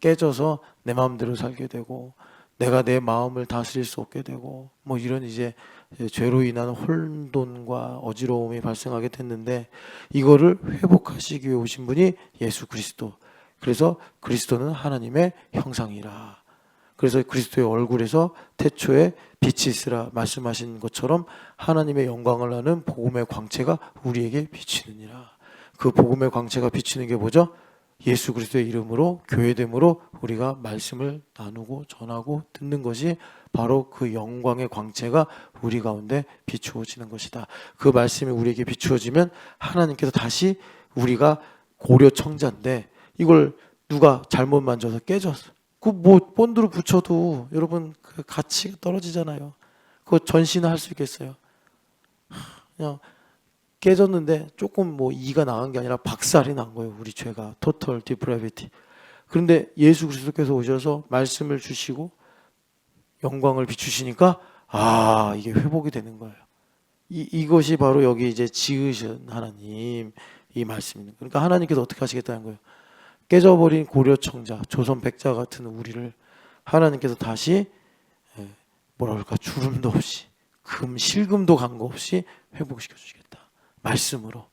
깨져서 내 마음대로 살게 되고 내가 내 마음을 다스릴 수 없게 되고 뭐 이런 이제 죄로 인한 혼돈과 어지러움이 발생하게 됐는데, 이거를 회복하시기 위해 오신 분이 예수 그리스도. 그래서 그리스도는 하나님의 형상이라. 그래서 그리스도의 얼굴에서 태초에 빛이 있으라 말씀하신 것처럼 하나님의 영광을 아는 복음의 광채가 우리에게 비치느니라. 그 복음의 광채가 비치는 게 뭐죠? 예수 그리스도의 이름으로 교회됨으로 우리가 말씀을 나누고 전하고 듣는 것이 바로 그 영광의 광채가 우리 가운데 비추어지는 것이다. 그 말씀이 우리에게 비추어지면 하나님께서 다시, 우리가 고려 청자인데 이걸 누가 잘못 만져서 깨졌어. 그 뭐 본드로 붙여도 여러분 그 가치가 떨어지잖아요. 그거 전시는 할 수 있겠어요? 그냥 깨졌는데 조금 뭐 이가 나간 게 아니라 박살이 난 거예요. 우리 죄가 total depravity. 그런데 예수 그리스도께서 오셔서 말씀을 주시고 영광을 비추시니까 이게 회복이 되는 거예요. 이것이 바로 여기 이제 지으신 하나님 이 말씀입니다. 그러니까 하나님께서 어떻게 하시겠다는 거예요. 깨져버린 고려청자, 조선 백자 같은 우리를 하나님께서 다시 뭐라 그럴까 주름도 없이 실금도 간 거 없이 회복시켜 주시겠다. 말씀으로.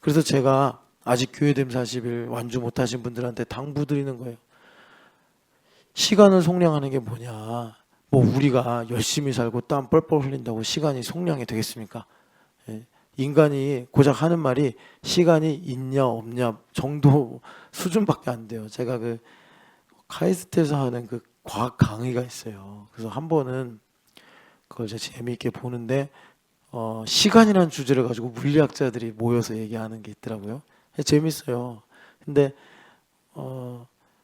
그래서 제가 아직 교회됨 40일 완주 못하신 분들한테 당부드리는 거예요. 시간을 속량하는 게 뭐냐. 뭐 우리가 열심히 살고 땀 뻘뻘 흘린다고 시간이 속량이 되겠습니까? 인간이 고작 하는 말이 시간이 있냐 없냐 정도 수준밖에 안 돼요. 제가 그 카이스트에서 하는 그 과학 강의가 있어요. 그래서 한 번은 그걸 제가 재미있게 보는데 시간이라는 주제를 가지고 물리학자들이 모여서 얘기하는 게 있더라고요. 재밌어요. 근데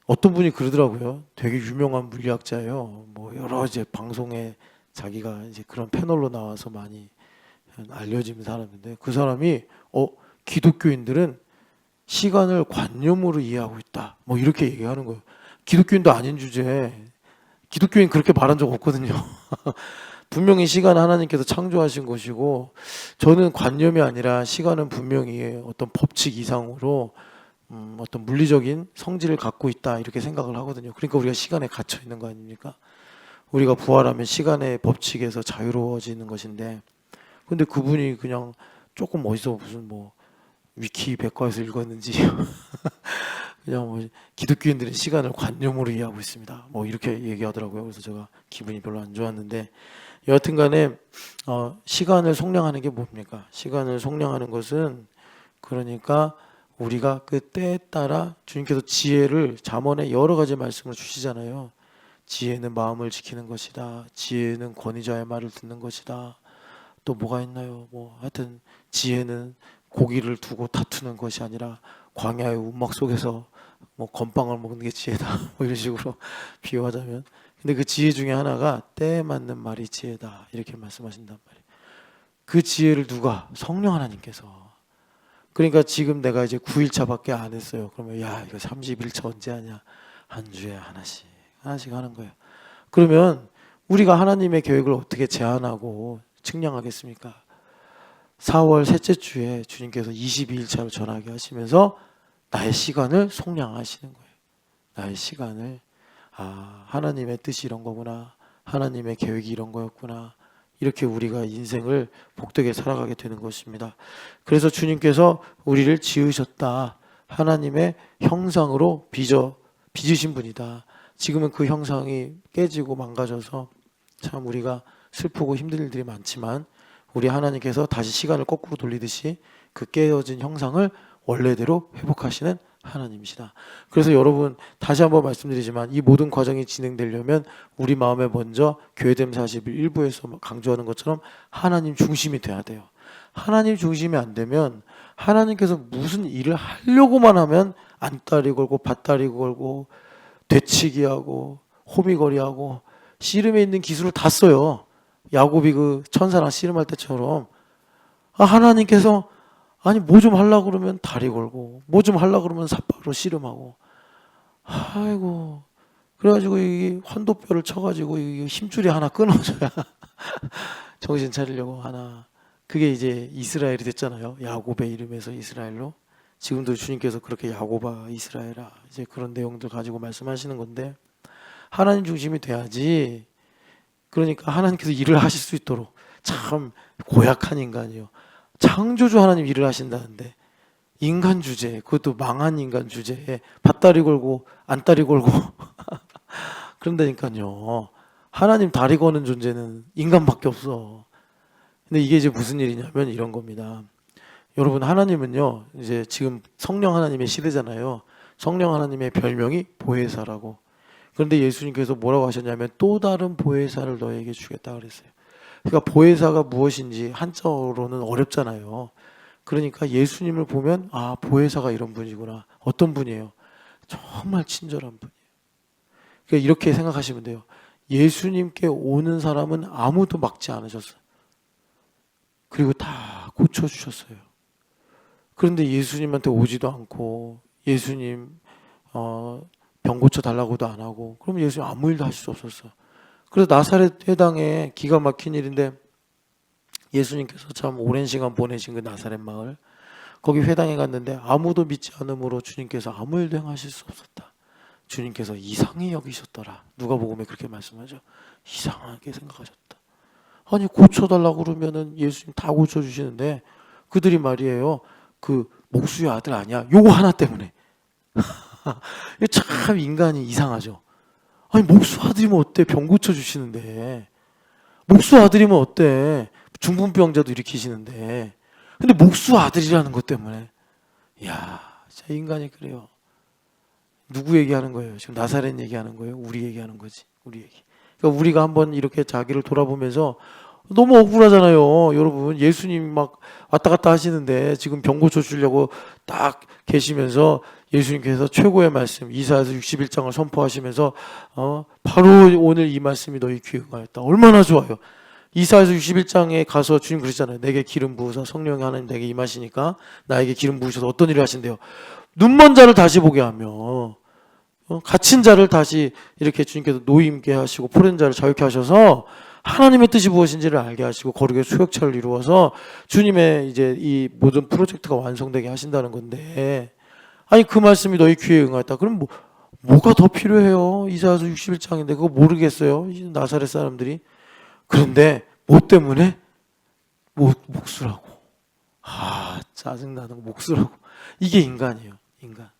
어떤 분이 그러더라고요. 되게 유명한 물리학자예요. 뭐 여러 이제 방송에 자기가 이제 그런 패널로 나와서 많이 알려진 사람인데 그 사람이 기독교인들은 시간을 관념으로 이해하고 있다. 뭐 이렇게 얘기하는 거예요. 기독교인도 아닌 주제에 기독교인 그렇게 말한 적 없거든요. 분명히 시간은 하나님께서 창조하신 것이고 저는 관념이 아니라 시간은 분명히 어떤 법칙 이상으로 어떤 물리적인 성질을 갖고 있다 이렇게 생각을 하거든요. 그러니까 우리가 시간에 갇혀 있는 거 아닙니까? 우리가 부활하면 시간의 법칙에서 자유로워지는 것인데 근데 그분이 그냥 조금 어디서 무슨 뭐 위키 백과에서 읽었는지 그냥 뭐 기독교인들은 시간을 관념으로 이해하고 있습니다. 뭐 이렇게 얘기하더라고요. 그래서 제가 기분이 별로 안 좋았는데 여하튼간에 시간을 속량하는 게 뭡니까? 시간을 속량하는 것은 그러니까 우리가 그 때에 따라 주님께서 지혜를 잠언에 여러 가지 말씀을 주시잖아요. 지혜는 마음을 지키는 것이다. 지혜는 권위자의 말을 듣는 것이다. 또 뭐가 있나요? 뭐 하여튼 지혜는 고기를 두고 다투는 것이 아니라 광야의 운막 속에서 뭐 건빵을 먹는 게 지혜다. 뭐 이런 식으로 비유하자면. 근데 그 지혜 중에 하나가 때에 맞는 말이 지혜다. 이렇게 말씀하신단 말이에요. 그 지혜를 누가? 성령 하나님께서. 그러니까 지금 내가 이제 9일차밖에 안 했어요. 그러면 이거 31차 언제 하냐? 한 주에 하나씩 하는 거예요. 그러면 우리가 하나님의 계획을 어떻게 제한하고 측량하겠습니까? 4월 셋째 주에 주님께서 22일차를 전하게 하시면서 나의 시간을 속량하시는 거예요. 나의 시간을 하나님의 뜻이 이런 거구나. 하나님의 계획이 이런 거였구나. 이렇게 우리가 인생을 복되게 살아가게 되는 것입니다. 그래서 주님께서 우리를 지으셨다. 하나님의 형상으로 빚으신 분이다. 지금은 그 형상이 깨지고 망가져서 참 우리가 슬프고 힘든 일들이 많지만 우리 하나님께서 다시 시간을 거꾸로 돌리듯이 그 깨어진 형상을 원래대로 회복하시는 하나님이시다. 그래서 여러분 다시 한번 말씀드리지만 이 모든 과정이 진행되려면 우리 마음에 먼저 교회됨 40일 일부에서 강조하는 것처럼 하나님 중심이 돼야 돼요. 하나님 중심이 안 되면 하나님께서 무슨 일을 하려고만 하면 안다리 걸고 밭다리 걸고 되치기하고 호미거리하고 씨름에 있는 기술을 다 써요. 야곱이 그 천사랑 씨름할 때처럼 하나님께서 뭐 좀 하려고 그러면 다리 걸고 뭐 좀 하려고 그러면 삿바로 씨름하고 아이고 그래가지고 이 환도뼈를 쳐가지고 이 힘줄이 하나 끊어져야 정신 차리려고 하나. 그게 이제 이스라엘이 됐잖아요. 야곱의 이름에서 이스라엘로. 지금도 주님께서 그렇게 야곱아 이스라엘아 이제 그런 내용들 가지고 말씀하시는 건데 하나님 중심이 돼야지. 그러니까 하나님께서 일을 하실 수 있도록. 참 고약한 인간이요. 창조주 하나님 일을 하신다는데 인간 주제에, 그것도 망한 인간 주제에 밭다리 걸고 안다리 걸고 그런다니까요. 하나님 다리 거는 존재는 인간밖에 없어. 근데 이게 이제 무슨 일이냐면 이런 겁니다. 여러분, 하나님은요 이제 지금 성령 하나님의 시대잖아요. 성령 하나님의 별명이 보혜사라고. 그런데 예수님께서 뭐라고 하셨냐면 또 다른 보혜사를 너에게 주겠다 그랬어요. 그러니까 보혜사가 무엇인지 한자어로는 어렵잖아요. 그러니까 예수님을 보면 보혜사가 이런 분이구나. 어떤 분이에요? 정말 친절한 분이에요. 그러니까 이렇게 생각하시면 돼요. 예수님께 오는 사람은 아무도 막지 않으셨어요. 그리고 다 고쳐주셨어요. 그런데 예수님한테 오지도 않고 예수님 병 고쳐달라고도 안 하고, 그럼 예수님 아무 일도 하실 수 없었어. 그래서 나사렛 회당에 기가 막힌 일인데, 예수님께서 참 오랜 시간 보내신 그 나사렛 마을, 거기 회당에 갔는데 아무도 믿지 않으므로 주님께서 아무 일도 행하실 수 없었다. 주님께서 이상히 여기셨더라. 누가복음에 그렇게 말씀하죠. 이상하게 생각하셨다. 아니 고쳐달라고 그러면은 예수님 다 고쳐주시는데, 그들이 말이에요, 그 목수의 아들 아니야, 요거 하나 때문에. 참 인간이 이상하죠. 아니 목수 아들이면 어때? 병 고쳐주시는데. 목수 아들이면 어때? 중풍병자도 일으키시는데. 근데 목수 아들이라는 것 때문에. 이야, 진짜 인간이 그래요. 누구 얘기하는 거예요? 지금 나사렛 얘기하는 거예요? 우리 얘기하는 거지. 우리 얘기. 그러니까 우리가 한번 이렇게 자기를 돌아보면서, 너무 억울하잖아요. 여러분, 예수님 막 왔다 갔다 하시는데 지금 병 고쳐주려고 딱 계시면서 예수님께서 최고의 말씀 이사야서 61장을 선포하시면서 바로 오늘 이 말씀이 너희 귀에 응하였다. 얼마나 좋아요. 이사야서 61장에 가서 주님 그러시잖아요. 내게 기름 부으사 성령이 하나님 내게 임하시니까 나에게 기름 부으셔서 어떤 일을 하신대요. 눈먼 자를 다시 보게 하며, 갇힌 자를 다시 이렇게 주님께서 노임게 하시고, 포른 자를 자유케 하셔서 하나님의 뜻이 무엇인지를 알게 하시고, 거룩의 수역차를 이루어서 주님의 이제 이 모든 프로젝트가 완성되게 하신다는 건데, 아니 그 말씀이 너희 귀에 응하였다. 그럼 뭐가 더 필요해요? 이사야서 61장인데 그거 모르겠어요? 나사렛 사람들이. 그런데 뭐 때문에? 목수라고. 짜증나는 거, 목수라고. 이게 인간이에요, 인간.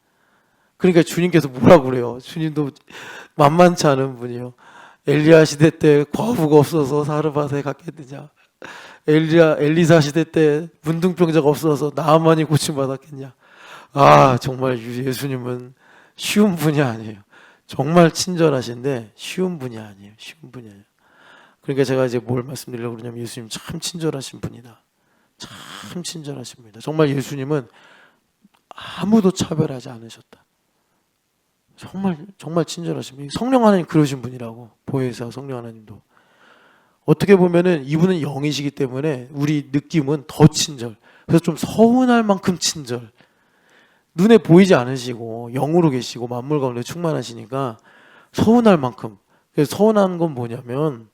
그러니까 주님께서 뭐라고 그래요? 주님도 만만치 않은 분이요. 엘리야 시대 때 과부가 없어서 사르밧에 갔겠느냐? 엘리사 시대 때 문둥병자가 없어서 나아만이 고침받았겠냐? 정말 예수님은 쉬운 분이 아니에요. 정말 친절하신데 쉬운 분이 아니에요. 쉬운 분이 아니에요. 그러니까 제가 이제 뭘 말씀드리려고 그러냐면, 예수님 참 친절하신 분이다. 참 친절하신 분이다. 정말 예수님은 아무도 차별하지 않으셨다. 정말 친절하신 분. 성령 하나님 그러신 분이라고. 보혜사 성령 하나님도 어떻게 보면은 이분은 영이시기 때문에 우리 느낌은 더 친절. 그래서 좀 서운할 만큼 친절. 눈에 보이지 않으시고 영으로 계시고 만물 가운데 충만하시니까 서운할 만큼. 그래서 서운한 건 뭐냐면,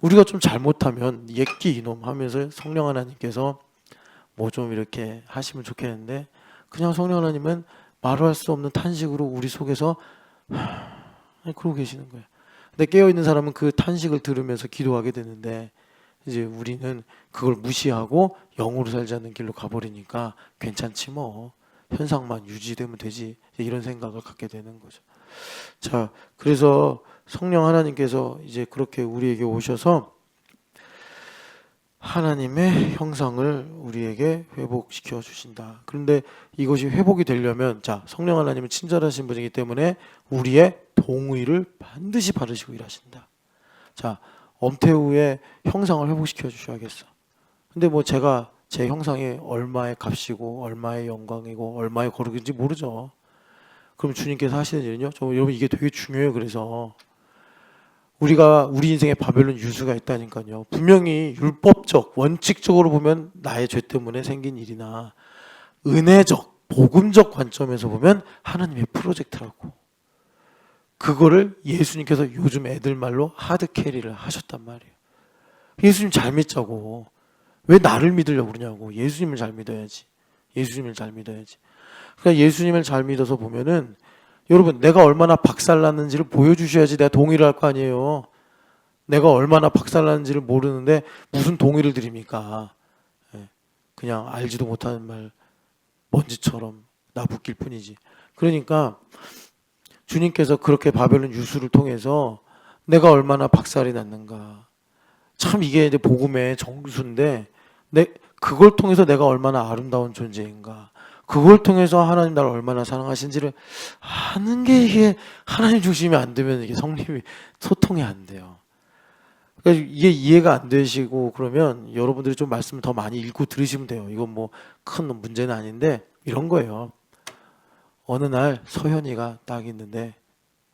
우리가 좀 잘못하면 예끼 이놈 하면서 성령 하나님께서 뭐 좀 이렇게 하시면 좋겠는데, 그냥 성령 하나님은 말할 수 없는 탄식으로 우리 속에서 그러고 계시는 거예요. 근데 깨어있는 사람은 그 탄식을 들으면서 기도하게 되는데, 이제 우리는 그걸 무시하고 영으로 살지 않는 길로 가버리니까 괜찮지 뭐, 현상만 유지되면 되지, 이런 생각을 갖게 되는 거죠. 자, 그래서 성령 하나님께서 이제 그렇게 우리에게 오셔서 하나님의 형상을 우리에게 회복시켜 주신다. 그런데 이것이 회복이 되려면, 자, 성령 하나님은 친절하신 분이기 때문에 우리의 동의를 반드시 받으시고 일하신다. 자, 엄태우의 형상을 회복시켜 주셔야겠어. 근데 뭐 제가 제 형상이 얼마의 값이고 얼마의 영광이고 얼마의 거룩인지 모르죠. 그럼 주님께서 하시는 일은요, 여러분 이게 되게 중요해요. 그래서 우리가 우리 인생에 바벨론 유수가 있다니까요. 분명히 율법적, 원칙적으로 보면 나의 죄 때문에 생긴 일이나, 은혜적, 복음적 관점에서 보면 하나님의 프로젝트라고. 그거를 예수님께서 요즘 애들 말로 하드캐리를 하셨단 말이에요. 예수님 잘 믿자고. 왜 나를 믿으려고 그러냐고. 예수님을 잘 믿어야지. 예수님을 잘 믿어야지. 그러니까 예수님을 잘 믿어서 보면은, 여러분, 내가 얼마나 박살났는지를 보여주셔야지 내가 동의를 할 거 아니에요. 내가 얼마나 박살났는지를 모르는데 무슨 동의를 드립니까? 그냥 알지도 못하는 말 먼지처럼 나부낄 뿐이지. 그러니까 주님께서 그렇게 바벨론 유수를 통해서 내가 얼마나 박살이 났는가. 참 이게 이제 복음의 정수인데, 그걸 통해서 내가 얼마나 아름다운 존재인가. 그걸 통해서 하나님 나를 얼마나 사랑하신지를 아는 게, 이게 하나님 중심이 안 되면 이게 성립이, 소통이 안 돼요. 그러니까 이게 이해가 안 되시고 그러면 여러분들이 좀 말씀을 더 많이 읽고 들으시면 돼요. 이건 뭐 큰 문제는 아닌데, 이런 거예요. 어느 날 서현이가 딱 있는데,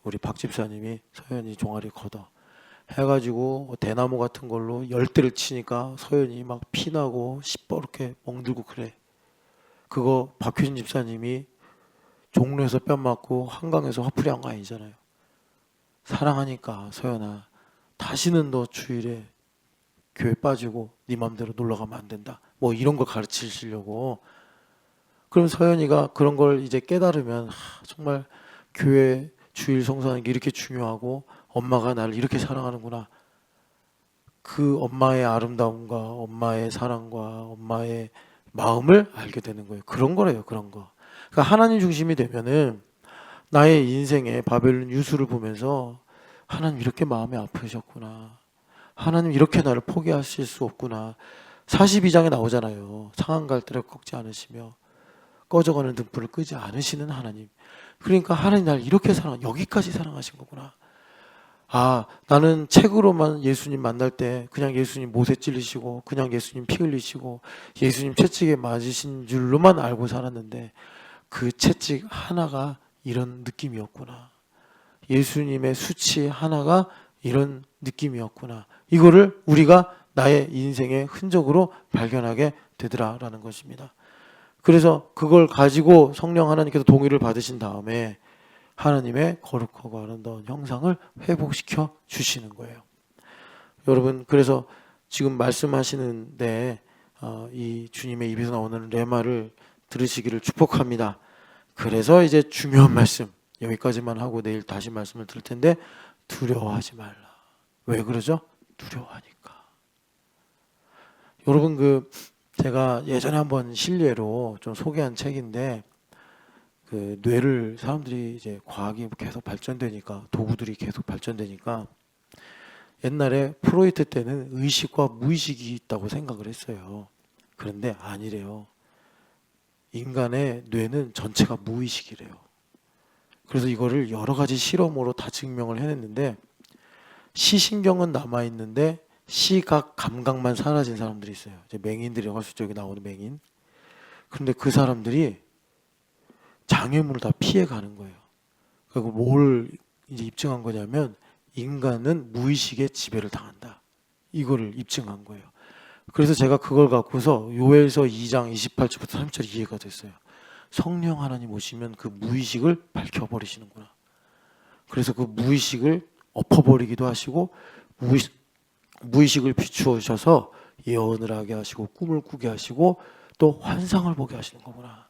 우리 박 집사님이 서현이 종아리 걷어. 해가지고 대나무 같은 걸로 열대를 치니까 서연이 막 피나고 시퍼렇게 멍들고 그래. 그거 박효진 집사님이 종로에서 뺨 맞고 한강에서 화풀이 한 거 아니잖아요. 사랑하니까 서연아, 다시는 너 주일에 교회 빠지고 네 맘대로 놀러 가면 안 된다. 뭐 이런 걸 가르치시려고. 그럼 서연이가 그런 걸 이제 깨달으면 정말 교회 주일 성수하는 게 이렇게 중요하고 엄마가 나를 이렇게 사랑하는구나. 그 엄마의 아름다움과 엄마의 사랑과 엄마의 마음을 알게 되는 거예요. 그런 거래요, 그런 거. 그러니까 하나님 중심이 되면은 나의 인생의 바벨론 유수를 보면서 하나님 이렇게 마음이 아프셨구나. 하나님 이렇게 나를 포기하실 수 없구나. 42장에 나오잖아요. 상한 갈대를 꺾지 않으시며 꺼져가는 등불을 끄지 않으시는 하나님. 그러니까 하나님 나를 이렇게 여기까지 사랑하신 거구나. 아, 나는 책으로만 예수님 만날 때 그냥 예수님 못에 찔리시고 그냥 예수님 피 흘리시고 예수님 채찍에 맞으신 줄로만 알고 살았는데 그 채찍 하나가 이런 느낌이었구나. 예수님의 수치 하나가 이런 느낌이었구나. 이거를 우리가 나의 인생의 흔적으로 발견하게 되더라라는 것입니다. 그래서 그걸 가지고 성령 하나님께서 동의를 받으신 다음에 하나님의 거룩하고 아름다운 형상을 회복시켜 주시는 거예요. 여러분, 그래서 지금 말씀하시는데 이 주님의 입에서 나오는 레마를 들으시기를 축복합니다. 그래서 이제 중요한 말씀 여기까지만 하고 내일 다시 말씀을 드릴 텐데 두려워하지 말라. 왜 그러죠? 두려워하니까. 여러분, 제가 예전에 한번 실례로 좀 소개한 책인데 그 뇌를 사람들이 이제 과학이 계속 발전되니까 도구들이 계속 발전되니까 옛날에 프로이트 때는 의식과 무의식이 있다고 생각을 했어요. 그런데 아니래요. 인간의 뇌는 전체가 무의식이래요. 그래서 이거를 여러 가지 실험으로 다 증명을 해냈는데 시신경은 남아있는데 시각 감각만 사라진 사람들이 있어요. 이제 맹인들이 화술적에 나오는 맹인. 그런데 그 사람들이 장애물을 다 피해가는 거예요. 그리고 뭘 이제 입증한 거냐면 인간은 무의식의 지배를 당한다. 이거를 입증한 거예요. 그래서 제가 그걸 갖고서 요엘서 2장 28절부터 30절이 이해가 됐어요. 성령 하나님 오시면 그 무의식을 밝혀버리시는구나. 그래서 그 무의식을 엎어버리기도 하시고 무의식을 비추어셔서 예언을 하게 하시고 꿈을 꾸게 하시고 또 환상을 보게 하시는 거구나.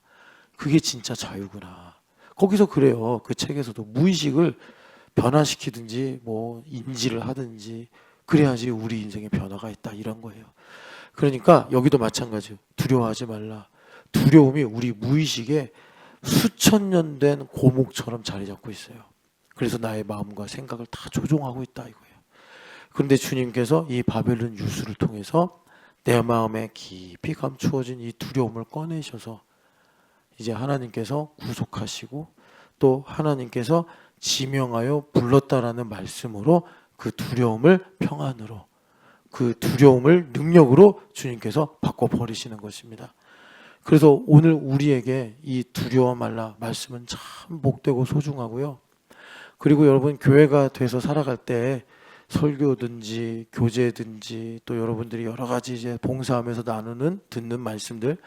그게 진짜 자유구나. 거기서 그래요. 그 책에서도 무의식을 변화시키든지 뭐 인지를 하든지 그래야지 우리 인생에 변화가 있다 이런 거예요. 그러니까 여기도 마찬가지예요. 두려워하지 말라. 두려움이 우리 무의식에 수천 년 된 고목처럼 자리 잡고 있어요. 그래서 나의 마음과 생각을 다 조종하고 있다 이거예요. 그런데 주님께서 이 바벨론 유수를 통해서 내 마음에 깊이 감추어진 이 두려움을 꺼내셔서 이제 하나님께서 구속하시고 또 하나님께서 지명하여 불렀다라는 말씀으로 그 두려움을 평안으로 그 두려움을 능력으로 주님께서 바꿔버리시는 것입니다. 그래서 오늘 우리에게 이 두려워 말라 말씀은 참 복되고 소중하고요. 그리고 여러분 교회가 돼서 살아갈 때 설교든지 교제든지 또 여러분들이 여러 가지 이제 봉사하면서 나누는 듣는 말씀들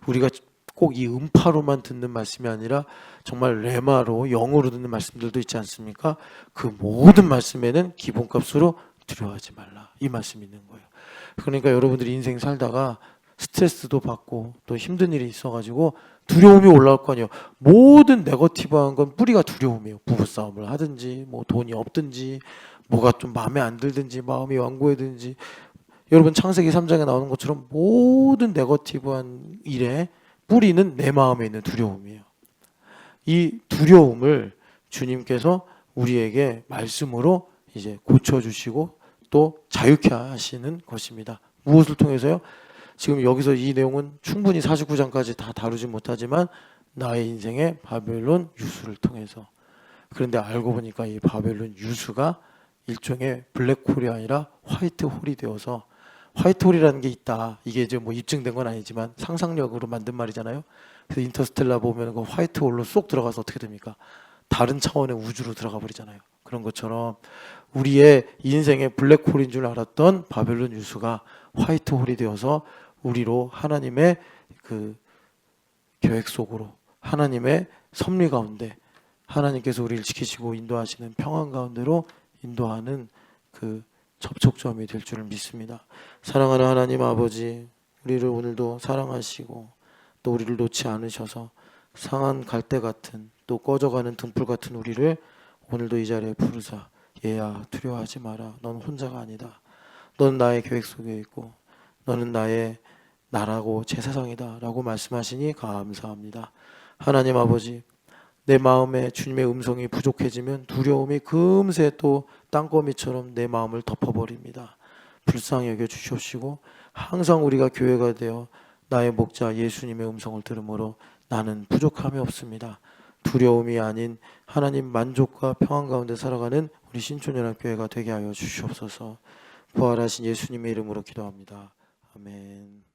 우리가 꼭 이 음파로만 듣는 말씀이 아니라 정말 레마로 영어로 듣는 말씀들도 있지 않습니까? 그 모든 말씀에는 기본값으로 두려워하지 말라 이 말씀이 있는 거예요. 그러니까 여러분들이 인생 살다가 스트레스도 받고 또 힘든 일이 있어가지고 두려움이 올라올 거 아니에요. 모든 네거티브한 건 뿌리가 두려움이에요. 부부싸움을 하든지 뭐 돈이 없든지 뭐가 좀 마음에 안 들든지 마음이 완고해든지 여러분 창세기 3장에 나오는 것처럼 모든 네거티브한 일에 뿌리는 내 마음에 있는 두려움이에요. 이 두려움을 주님께서 우리에게 말씀으로 이제 고쳐주시고 또 자유케 하시는 것입니다. 무엇을 통해서요? 지금 여기서 이 내용은 충분히 49장까지 다 다루지 못하지만 나의 인생의 바벨론 유수를 통해서 그런데 알고 보니까 이 바벨론 유수가 일종의 블랙홀이 아니라 화이트홀이 되어서 화이트홀이라는 게 있다. 이게 이제 뭐 입증된 건 아니지만 상상력으로 만든 말이잖아요. 그래서 인터스텔라 보면 그 화이트홀로 쏙 들어가서 어떻게 됩니까? 다른 차원의 우주로 들어가 버리잖아요. 그런 것처럼 우리의 인생의 블랙홀인 줄 알았던 바벨론 유수가 화이트홀이 되어서 우리로 하나님의 그 계획 속으로, 하나님의 섭리 가운데, 하나님께서 우리를 지키시고 인도하시는 평안 가운데로 인도하는 그 접촉점이 될 줄을 믿습니다. 사랑하는 하나님 아버지, 우리를 오늘도 사랑하시고 또 우리를 놓지 않으셔서 상한 갈대 같은, 또 꺼져가는 등불 같은 우리를 오늘도 이 자리에 부르사, 얘야 두려워하지 마라, 넌 혼자가 아니다, 넌 나의 계획 속에 있고 너는 나의 나라고 제사장이다 라고 말씀하시니 감사합니다. 하나님 아버지, 내 마음에 주님의 음성이 부족해지면 두려움이 금세 또 땅거미처럼 내 마음을 덮어버립니다. 불쌍히 여겨 주시옵시고 항상 우리가 교회가 되어 나의 목자 예수님의 음성을 들으므로 나는 부족함이 없습니다. 두려움이 아닌 하나님 만족과 평안 가운데 살아가는 우리 신촌연합교회가 되게 하여 주시옵소서. 부활하신 예수님의 이름으로 기도합니다. 아멘.